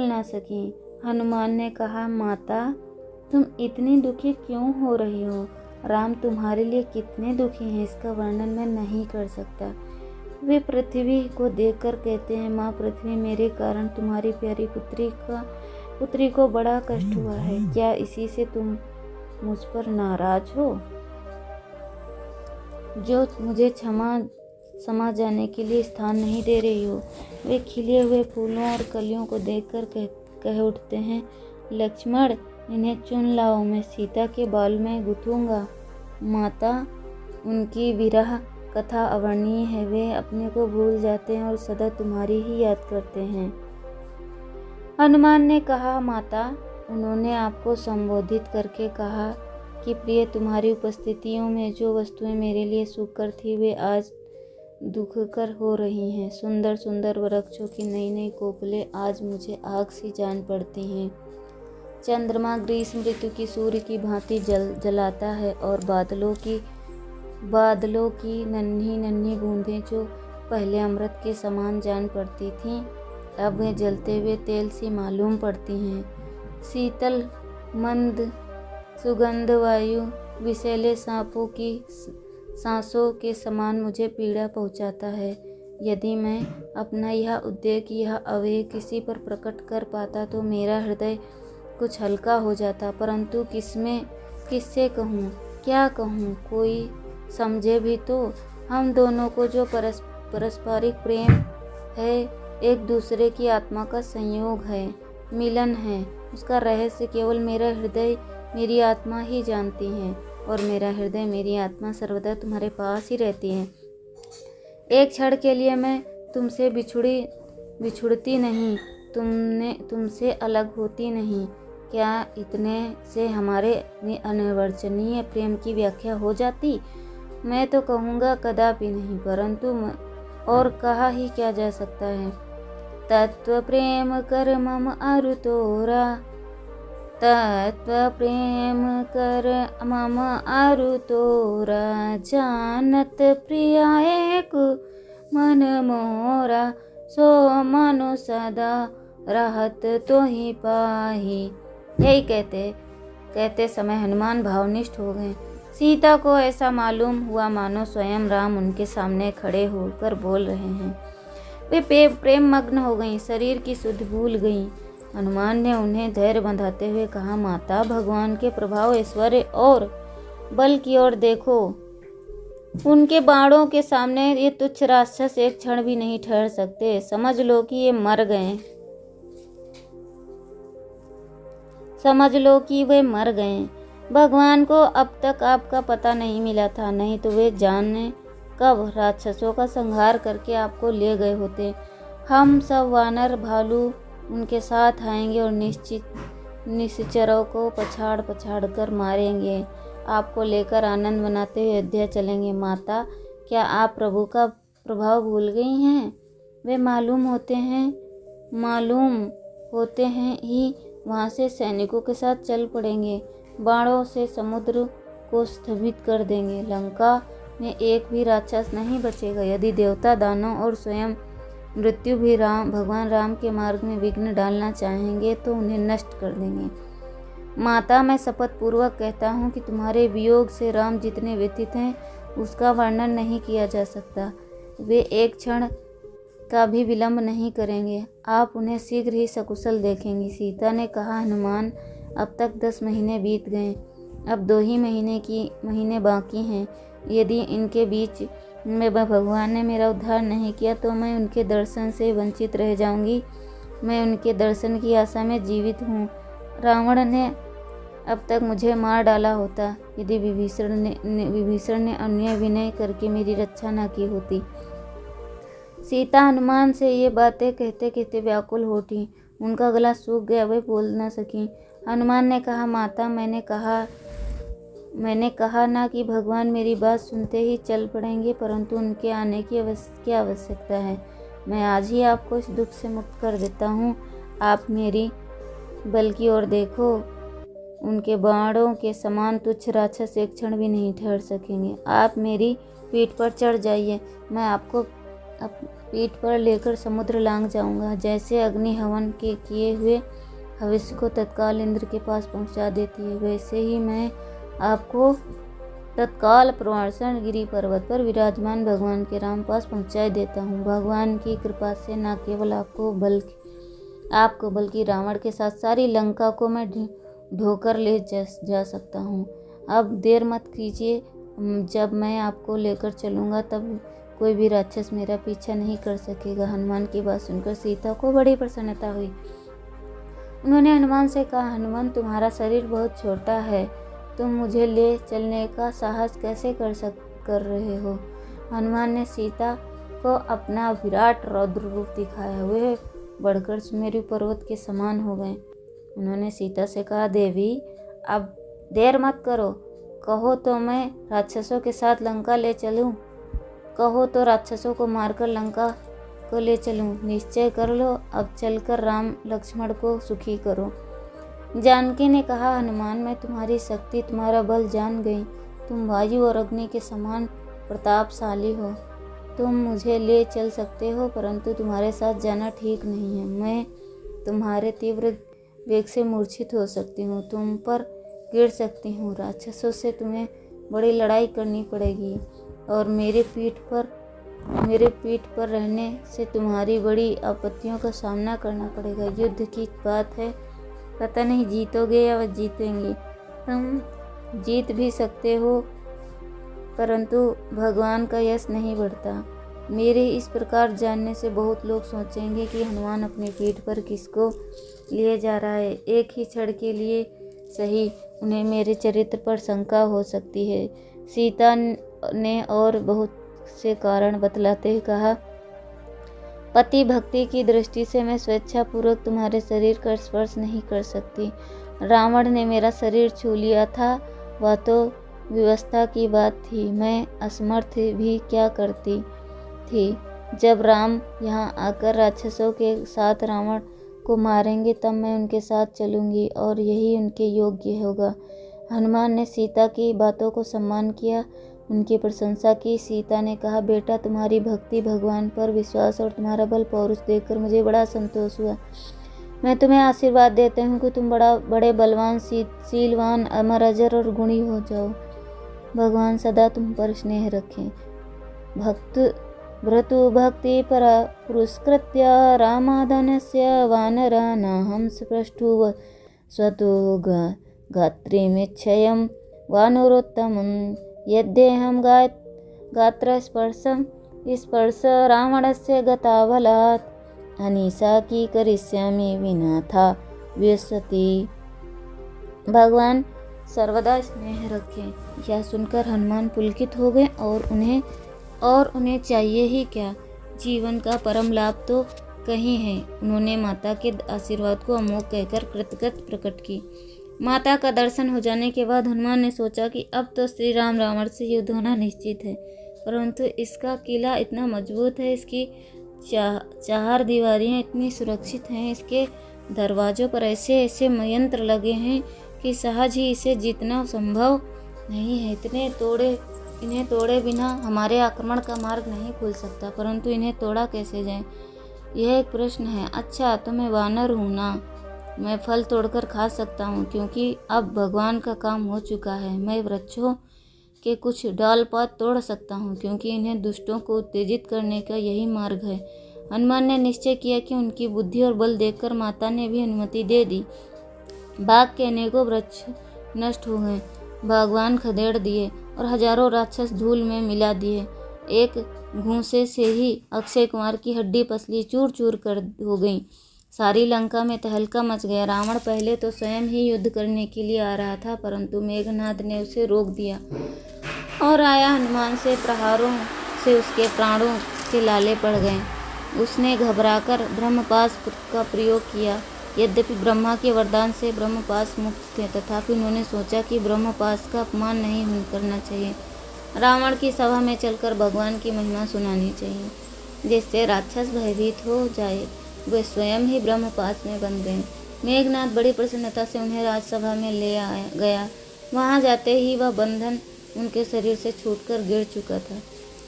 ना सकी। हनुमान ने कहा, माता, तुम इतनी दुखी क्यों हो रही हो? राम तुम्हारे लिए कितने दुखी हैं, इसका वर्णन मैं नहीं कर सकता। वे पृथ्वी को देखकर कहते हैं, माँ पृथ्वी, मेरे कारण तुम्हारी प्यारी पुत्री को बड़ा कष्ट हुआ है। क्या इसी से तुम मुझ पर नाराज हो, जो मुझे समा जाने के लिए स्थान नहीं दे रही हो? वे खिले हुए फूलों और कलियों को देखकर कह उठते हैं, लक्ष्मण, इन्हें चुन लाओ, मैं सीता के बाल में गुथूंगा। माता, उनकी विरह कथा अवर्णनीय है। वे अपने को भूल जाते हैं और सदा तुम्हारी ही याद करते हैं। हनुमान ने कहा, माता, उन्होंने आपको संबोधित करके कहा कि प्रिय, तुम्हारी उपस्थितियों में जो वस्तुएं मेरे लिए सुखकर थी, वे आज दुखकर हो रही हैं। सुंदर सुंदर वृक्षों की नई नई कोपलें आज मुझे आग सी जान पड़ती हैं। चंद्रमा ग्रीष्म ऋतु की सूर्य की भांति जलाता है और बादलों की नन्ही नन्ही बूंदें जो पहले अमृत के समान जान पड़ती थीं, अब वे जलते हुए तेल सी मालूम पड़ती हैं। शीतल मंद सुगंध वायु विषैले सांपों की सांसों के समान मुझे पीड़ा पहुंचाता है। यदि मैं अपना यह उद्वेग, यह आवेग किसी पर प्रकट कर पाता तो मेरा हृदय कुछ हल्का हो जाता, परंतु किससे कहूँ, क्या कहूँ, कोई समझे भी तो। हम दोनों को जो पारस्परिक प्रेम है, एक दूसरे की आत्मा का संयोग है, मिलन है, उसका रहस्य केवल मेरा हृदय, मेरी आत्मा ही जानती है, और मेरा हृदय, मेरी आत्मा सर्वदा तुम्हारे पास ही रहती है। एक क्षण के लिए मैं तुमसे बिछुड़ती नहीं, तुमसे अलग होती नहीं। क्या इतने से हमारे अनिर्वचनीय प्रेम की व्याख्या हो जाती? मैं तो कहूँगा कदापि नहीं, परंतु और कहा ही क्या जा सकता है। तत्व प्रेम कर मम अरु तोरा, तत्व प्रेम कर मम अरु तोरा, जानत प्रिया एक मन मोरा, सो मनो सदा रहत तो ही पाही। यही कहते समय हनुमान भावनिष्ठ हो गए। सीता को ऐसा मालूम हुआ मानो स्वयं राम उनके सामने खड़े होकर बोल रहे हैं। वे प्रेम मग्न हो गईं, शरीर की सुध भूल गईं। हनुमान ने उन्हें धैर्य बंधाते हुए कहा, माता, भगवान के प्रभाव, ऐश्वर्य और बल की ओर देखो। उनके बाणों के सामने ये तुच्छ राक्षस एक क्षण भी नहीं ठहर सकते। समझ लो कि ये मर गए, समझ लो कि वे मर गए। भगवान को अब तक आपका पता नहीं मिला था, नहीं तो वे जाने कब राक्षसों का संहार करके आपको ले गए होते। हम सब वानर भालू उनके साथ आएंगे और निश्चरों को पछाड़ कर मारेंगे। आपको लेकर आनंद मनाते हुए अयोध्या चलेंगे। माता, क्या आप प्रभु का प्रभाव भूल गई हैं? वे मालूम होते हैं ही वहाँ से सैनिकों के साथ चल पड़ेंगे, बाणों से समुद्र को स्थगित कर देंगे। लंका में एक भी राक्षस नहीं बचेगा। यदि देवता, दानव और स्वयं मृत्यु भी भगवान राम के मार्ग में विघ्न डालना चाहेंगे तो उन्हें नष्ट कर देंगे। माता, मैं शपथ पूर्वक कहता हूँ कि तुम्हारे वियोग से राम जितने व्यथित हैं उसका वर्णन नहीं किया जा सकता। वे एक क्षण का भी विलंब नहीं करेंगे। आप उन्हें शीघ्र ही सकुशल देखेंगी। सीता ने कहा, हनुमान, अब तक 10 महीने बीत गए, अब 2 ही महीने बाकी हैं। यदि इनके बीच में भगवान ने मेरा उद्धार नहीं किया तो मैं उनके दर्शन से वंचित रह जाऊंगी। मैं उनके दर्शन की आशा में जीवित हूँ। रावण ने अब तक मुझे मार डाला होता यदि विभीषण ने अन्याय विनय करके मेरी रक्षा न की होती। सीता हनुमान से ये बातें कहते कहते व्याकुल हो उठी। उनका गला सूख गया, वे बोल न सकी। हनुमान ने कहा, माता, मैंने कहा ना कि भगवान मेरी बात सुनते ही चल पड़ेंगे, परंतु उनके आने की क्या आवश्यकता है। मैं आज ही आपको इस दुख से मुक्त कर देता हूँ। आप मेरी बल की ओर देखो। उनके बाणों के समान तुच्छ राक्षस एक क्षण भी नहीं ठहर सकेंगे। आप मेरी पीठ पर चढ़ जाइए, मैं आपको पीठ पर लेकर समुद्र लांघ जाऊंगा। जैसे अग्नि हवन के किए हुए हविष्य को तत्काल इंद्र के पास पहुंचा देती है, वैसे ही मैं आपको तत्काल प्रवासन गिरी पर्वत पर विराजमान भगवान के राम पास पहुंचा देता हूँ। भगवान की कृपा से न केवल आपको बल्कि रावण के साथ सारी लंका को मैं ढोकर ले जा सकता हूँ। अब देर मत कीजिए, जब मैं आपको लेकर चलूँगा तब कोई भी राक्षस मेरा पीछा नहीं कर सकेगा। हनुमान की बात सुनकर सीता को बड़ी प्रसन्नता हुई। उन्होंने हनुमान से कहा, हनुमान, तुम्हारा शरीर बहुत छोटा है, तुम मुझे ले चलने का साहस कैसे कर रहे हो? हनुमान ने सीता को अपना विराट रौद्र रूप दिखाया। वे बढ़कर सुमेरु पर्वत के समान हो गए। उन्होंने सीता से कहा, देवी, अब देर मत करो, कहो तो मैं राक्षसों के साथ लंका ले चलूं। कहो तो राक्षसों को मारकर लंका को ले चलूं। निश्चय कर लो, अब चलकर राम लक्ष्मण को सुखी करो। जानकी ने कहा, हनुमान, मैं तुम्हारी शक्ति, तुम्हारा बल जान गई। तुम वायु और अग्नि के समान प्रतापशाली हो। तुम मुझे ले चल सकते हो, परंतु तुम्हारे साथ जाना ठीक नहीं है। मैं तुम्हारे तीव्र वेग से मूर्छित हो सकती हूँ, तुम पर गिर सकती हूँ। राक्षसों से तुम्हें बड़ी लड़ाई करनी पड़ेगी। और मेरे पीठ पर रहने से तुम्हारी बड़ी आपत्तियों का सामना करना पड़ेगा। युद्ध की बात है, पता नहीं जीतोगे या जीतेंगे। तुम जीत भी सकते हो, परंतु भगवान का यश नहीं बढ़ता। मेरे इस प्रकार जानने से बहुत लोग सोचेंगे कि हनुमान अपनी पीठ पर किसको लिए जा रहा है। एक ही क्षण के लिए सही उन्हें मेरे चरित्र पर शंका हो सकती है। सीता ने और बहुत से कारण बतलाते हुए कहा, पति भक्ति की दृष्टि से मैं स्वेच्छापूर्वक तुम्हारे शरीर का स्पर्श नहीं कर सकती। रावण ने मेरा शरीर छू लिया था, वह तो व्यवस्था की बात थी, मैं असमर्थ भी क्या करती थी। जब राम यहाँ आकर राक्षसों के साथ रावण को मारेंगे तब मैं उनके साथ चलूँगी और यही उनके योग्य होगा। हनुमान ने सीता की बातों को सम्मान किया, उनकी प्रशंसा की। सीता ने कहा, बेटा तुम्हारी भक्ति, भगवान पर विश्वास और तुम्हारा बल पौरुष देखकर मुझे बड़ा संतोष हुआ। मैं तुम्हें आशीर्वाद देते हूँ कि तुम बड़े बलवान, शीलवान, अमर, अजर और गुणी हो जाओ। भगवान सदा तुम पर स्नेह रखें। भ्रतु भक्ति पर पुरस्कृत्य रामादनस्य वानरानाहं स्पृष्टुव स्वतो गात्रीमिच्छयं वानरोत्तमं यद्येहं स्पर्श रावणस्य गताबलात् अनीसा की करिष्यामि विनाथा व्यसति। भगवान सर्वदा स्नेह रखें। यह सुनकर हनुमान पुलकित हो गए और उन्हें चाहिए ही क्या, जीवन का परम लाभ तो कहीं है। उन्होंने माता के आशीर्वाद को अमोघ कहकर कृतज्ञता प्रकट की। माता का दर्शन हो जाने के बाद हनुमान ने सोचा कि अब तो श्री राम रावण से युद्ध होना निश्चित है, परंतु इसका किला इतना मजबूत है, इसकी चार दीवारियां इतनी सुरक्षित हैं, इसके दरवाज़ों पर ऐसे ऐसे यंत्र लगे हैं कि सहज ही इसे जीतना संभव नहीं है। इन्हें तोड़े बिना हमारे आक्रमण का मार्ग नहीं खुल सकता, परंतु इन्हें तोड़ा कैसे जाए, यह एक प्रश्न है। अच्छा, तो मैं वानर हूँ ना, मैं फल तोड़कर खा सकता हूँ, क्योंकि अब भगवान का काम हो चुका है। मैं वृक्षों के कुछ डाल पात तोड़ सकता हूँ, क्योंकि इन्हें दुष्टों को उत्तेजित करने का यही मार्ग है। हनुमान ने निश्चय किया कि उनकी बुद्धि और बल देखकर माता ने भी अनुमति दे दी। बाग के अनेकों वृक्ष नष्ट हो गए, बागवान खदेड़ दिए और हजारों राक्षस धूल में मिला दिए। एक घूंसे से ही अक्षय कुमार की हड्डी पसली चूर चूर कर हो गई। सारी लंका में तहलका मच गया। रावण पहले तो स्वयं ही युद्ध करने के लिए आ रहा था, परंतु मेघनाद ने उसे रोक दिया और आया हनुमान से प्रहारों से उसके प्राणों के लाले पड़ गए। उसने घबराकर ब्रह्मपाश का प्रयोग किया। यद्यपि ब्रह्मा के वरदान से ब्रह्मपाश मुक्त थे, तथापि उन्होंने सोचा कि ब्रह्मपाश का अपमान नहीं करना चाहिए। रावण की सभा में चलकर भगवान की महिमा सुनानी चाहिए, जिससे राक्षस भयभीत हो जाए। वे स्वयं ही ब्रह्मपाश में बंध गए। मेघनाथ बड़ी प्रसन्नता से उन्हें राजसभा में ले गया। वहां जाते ही वह बंधन उनके शरीर से छूटकर गिर चुका था।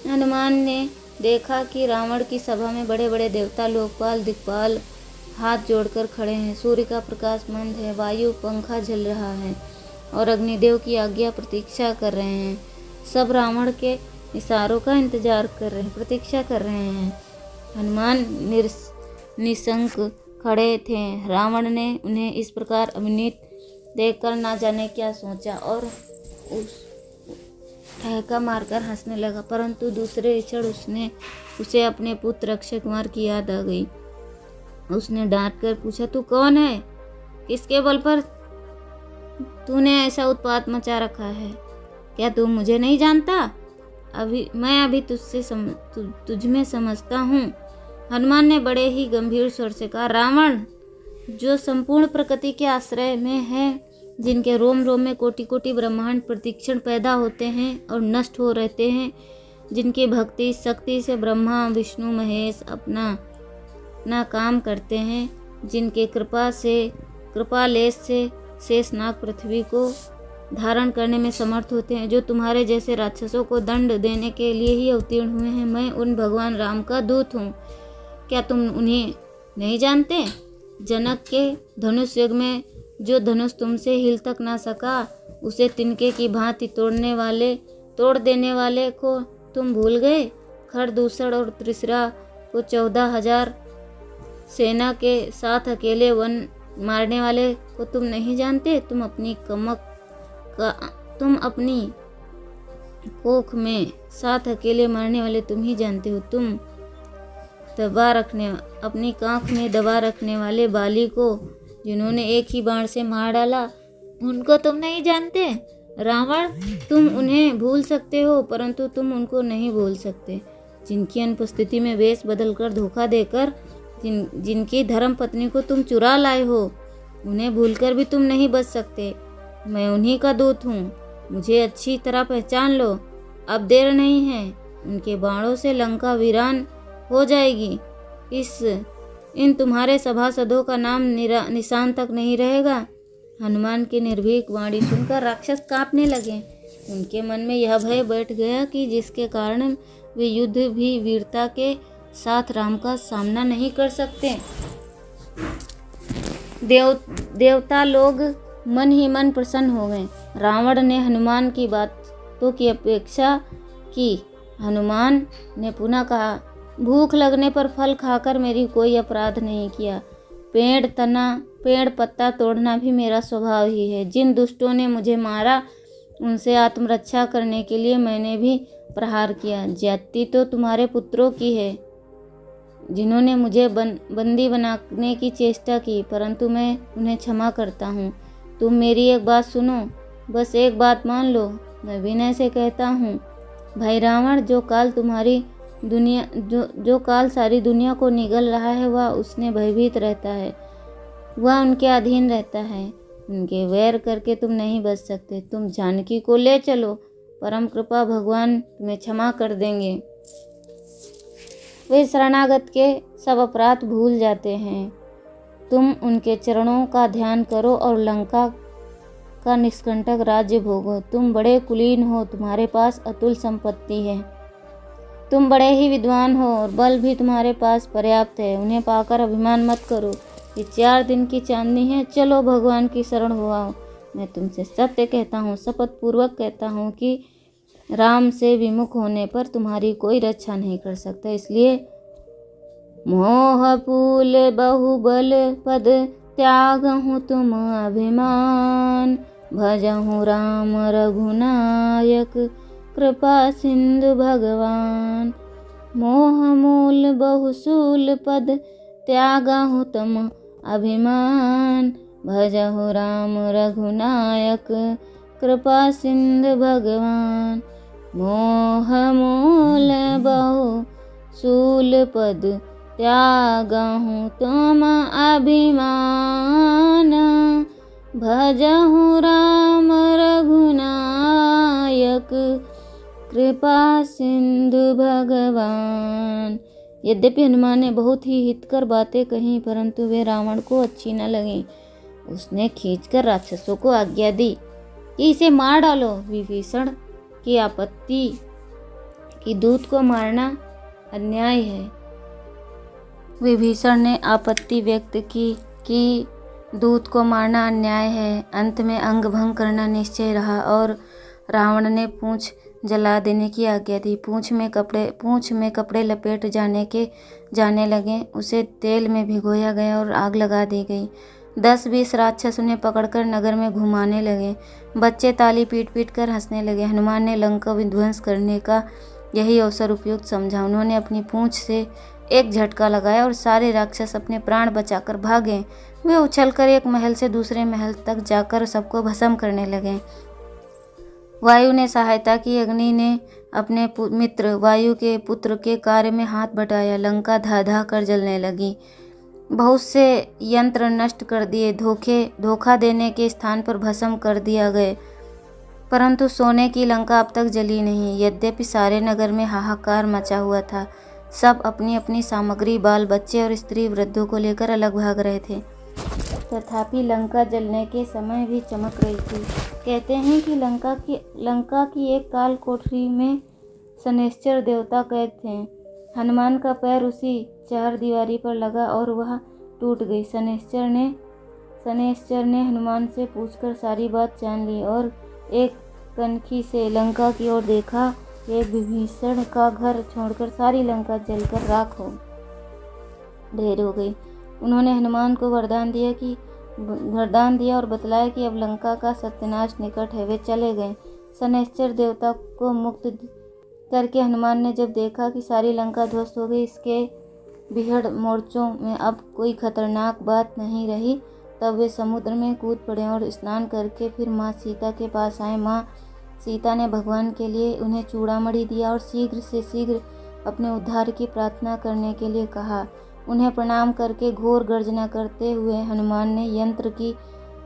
हनुमान ने देखा कि रावण की सभा में बड़े बड़े देवता, लोकपाल, दिक्पाल हाथ जोड़कर खड़े हैं। सूर्य का प्रकाश मंद है, वायु पंखा झल रहा है और अग्निदेव की आज्ञा प्रतीक्षा कर रहे हैं। सब रावण के इशारों का इंतजार कर रहे हैं, प्रतीक्षा कर रहे हैं। हनुमान निशंक खड़े थे। रावण ने उन्हें इस प्रकार अभिनीत देखकर ना जाने क्या सोचा और ठहका मारकर हंसने लगा, परंतु दूसरे क्षण उसे अपने पुत्र अक्षय कुमार की याद आ गई। उसने डांट कर पूछा, तू कौन है? किसके बल पर तूने ऐसा उत्पात मचा रखा है? क्या तू मुझे नहीं जानता? मैं अभी तुझ में समझता हूँ। हनुमान ने बड़े ही गंभीर स्वर से कहा, रावण जो संपूर्ण प्रकृति के आश्रय में है, जिनके रोम रोम में कोटि कोटि ब्रह्मांड प्रतिक्षण पैदा होते हैं और नष्ट हो रहते हैं, जिनकी भक्ति शक्ति से ब्रह्मा विष्णु महेश अपना काम करते हैं, जिनके कृपालेश से शेषनाग पृथ्वी को धारण करने में समर्थ होते हैं, जो तुम्हारे जैसे राक्षसों को दंड देने के लिए ही अवतीर्ण हुए हैं। मैं उन भगवान राम का दूत हूँ। क्या तुम उन्हें नहीं जानते? जनक के धनुष युग में जो धनुष तुमसे हिल तक ना सका, उसे तिनके की भांति तोड़ देने वाले को तुम भूल गए? खरदूषण और त्रिशरा को 14,000 सेना के साथ अकेले वन मारने वाले को तुम नहीं जानते? तुम अपनी कोख में साथ अकेले मारने वाले तुम ही जानते हो। तुम अपनी कांख में दबा रखने वाले बाली को, जिन्होंने एक ही बाण से मार डाला, उनको तुम नहीं जानते? रावण, तुम उन्हें भूल सकते हो परंतु तुम उनको नहीं भूल सकते, जिनकी अनुपस्थिति में वेश बदलकर धोखा देकर जिनकी धर्म पत्नी को तुम चुरा लाए हो। उन्हें भूलकर भी तुम नहीं बच सकते। मैं उन्हीं का दूत हूँ, मुझे अच्छी तरह पहचान लो। अब देर नहीं है, उनके बाणों से लंका वीरान हो जाएगी। इन तुम्हारे सभासदों का नाम निशान तक नहीं रहेगा। हनुमान की निर्भीक वाणी सुनकर राक्षस कांपने लगे। उनके मन में यह भय बैठ गया कि जिसके कारण वे युद्ध भी वीरता के साथ राम का सामना नहीं कर सकते। देवता लोग मन ही मन प्रसन्न हो गए। रावण ने हनुमान की बातों की अपेक्षा की। हनुमान ने पुनः कहा, भूख लगने पर फल खाकर मेरी कोई अपराध नहीं किया। पेड़ पत्ता तोड़ना भी मेरा स्वभाव ही है। जिन दुष्टों ने मुझे मारा उनसे आत्मरक्षा करने के लिए मैंने भी प्रहार किया। ज्यादती तो तुम्हारे पुत्रों की है, जिन्होंने मुझे बंदी बनाने की चेष्टा की, परंतु मैं उन्हें क्षमा करता हूँ। तुम मेरी एक बात सुनो, बस एक बात मान लो। मैं विनय से कहता हूँ, भाई रावण, जो काल सारी दुनिया को निगल रहा है, वह उसने भयभीत रहता है, वह उनके अधीन रहता है। उनके वैर करके तुम नहीं बच सकते। तुम जानकी को ले चलो, परम कृपा भगवान तुम्हें क्षमा कर देंगे। वे शरणागत के सब अपराध भूल जाते हैं। तुम उनके चरणों का ध्यान करो और लंका का निष्कंटक राज्य भोगो। तुम बड़े कुलीन हो, तुम्हारे पास अतुल संपत्ति है, तुम बड़े ही विद्वान हो और बल भी तुम्हारे पास पर्याप्त है। उन्हें पाकर अभिमान मत करो। ये 4 दिन की चांदनी है, चलो भगवान की शरण हो आओ। मैं तुमसे सत्य कहता हूँ, शपथ पूर्वक कहता हूँ कि राम से विमुख होने पर तुम्हारी कोई रक्षा नहीं कर सकता। इसलिए मोहपूल बहुबल पद त्यागहु तुम अभिमान, भजहु राम रघुनायक कृपा सिंधु भगवान। मोहमूल बहुसूल पद त्यागहु तुम अभिमान, भजहु राम रघुनायक कृपा सिंधु भगवान। मोहमूल बहुसूल पद त्यागहु तुम अभिमान, भजहु राम रघुनायक कृपा सिंधु भगवान। यद्यपि हनुमान ने बहुत ही हितकर बातें कहीं, परंतु वे रावण को अच्छी न लगीं। उसने खींचकर राक्षसों को आज्ञा दी कि इसे मार डालो। विभीषण की आपत्ति कि दूत को मारना अन्याय है। विभीषण ने आपत्ति व्यक्त की कि दूत को मारना अन्याय है। अंत में अंग भंग करना निश्चय रहा और रावण ने पूंछ जला देने की आज्ञा दी। पूंछ में कपड़े लपेट जाने लगे। उसे तेल में भिगोया गया और आग लगा दी गई। 10-20 राक्षस उन्हें पकड़कर नगर में घुमाने लगे। बच्चे ताली पीट पीट कर हंसने लगे। हनुमान ने लंका विध्वंस करने का यही अवसर उपयुक्त समझा। उन्होंने अपनी पूंछ से एक झटका लगाया और सारे राक्षस अपने प्राण बचाकर भागे। वे उछलकर एक महल से दूसरे महल तक जाकर सबको भस्म करने लगे। वायु ने सहायता की। अग्नि ने अपने मित्र वायु के पुत्र के कार्य में हाथ बटाया। लंका धा धा कर जलने लगी। बहुत से यंत्र नष्ट कर दिए। धोखा देने के स्थान पर भस्म कर दिया गए, परंतु सोने की लंका अब तक जली नहीं। यद्यपि सारे नगर में हाहाकार मचा हुआ था। सब अपनी अपनी सामग्री, बाल बच्चे और स्त्री वृद्धों को लेकर अलग भाग रहे थे, तथापि लंका जलने के समय भी चमक रही थी। कहते हैं कि लंका की एक काल कोठरी में शनैश्चर देवता कैद थे। हनुमान का पैर उसी चारदीवारी पर लगा और वह टूट गई। शनैश्चर ने हनुमान से पूछकर सारी बात जान ली और एक कनखी से लंका की ओर देखा। कि विभीषण का घर छोड़कर सारी लंका जलकर राख हो ढेर हो गई। उन्होंने हनुमान को वरदान दिया और बतलाया कि अब लंका का सत्यानाश निकट है। वे चले गए। शनैश्चर देवता को मुक्त करके हनुमान ने जब देखा कि सारी लंका ध्वस्त हो गई, इसके बिहड़ मोर्चों में अब कोई खतरनाक बात नहीं रही, तब वे समुद्र में कूद पड़े और स्नान करके फिर माँ सीता के पास आए। माँ सीता ने भगवान के लिए उन्हें चूड़ामणि दिया और शीघ्र से शीघ्र अपने उद्धार की प्रार्थना करने के लिए कहा। उन्हें प्रणाम करके घोर गर्जना करते हुए हनुमान ने यंत्र की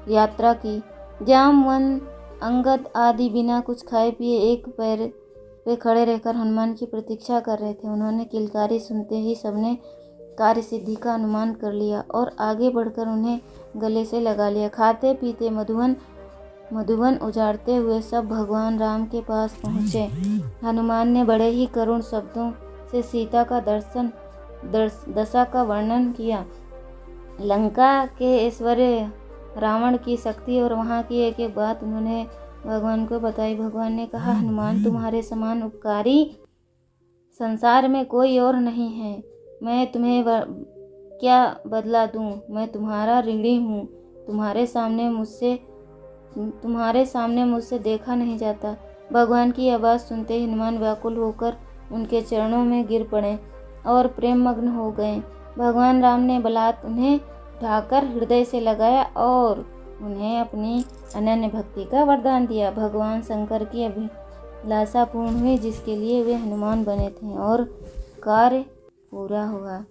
यात्रा की। जामवन, अंगद आदि बिना कुछ खाए पिए एक पैर पे खड़े रहकर हनुमान की प्रतीक्षा कर रहे थे। उन्होंने किलकारी सुनते ही सबने कार्य सिद्धि का अनुमान कर लिया और आगे बढ़कर उन्हें गले से लगा लिया। खाते पीते मधुवन उजाड़ते हुए सब भगवान राम के पास पहुँचे। हनुमान ने बड़े ही करुण शब्दों से सीता का दशा का वर्णन किया। लंका के ऐश्वर्य, रावण की शक्ति और वहाँ की एक एक बात उन्होंने भगवान को बताई। भगवान ने कहा, हनुमान, तुम्हारे समान उपकारी संसार में कोई और नहीं है। मैं तुम्हें क्या बदला दूं? मैं तुम्हारा ऋणी हूँ। तुम्हारे सामने मुझसे देखा नहीं जाता। भगवान की आवाज़ सुनते ही हनुमान व्याकुल होकर उनके चरणों में गिर पड़े और प्रेममग्न हो गए। भगवान राम ने बलात् उन्हें उठाकर हृदय से लगाया और उन्हें अपनी अनन्य भक्ति का वरदान दिया। भगवान शंकर की अभिलाषा पूर्ण हुई, जिसके लिए वे हनुमान बने थे, और कार्य पूरा हुआ।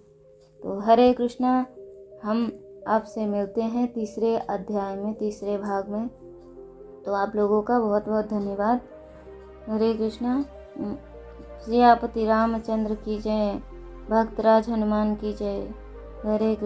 तो हरे कृष्णा, हम आपसे मिलते हैं तीसरे अध्याय में, तीसरे भाग में। तो आप लोगों का बहुत बहुत धन्यवाद। हरे कृष्णा। सियापति रामचंद्र की जय। भक्तराज हनुमान की जय। हरे कृष्ण।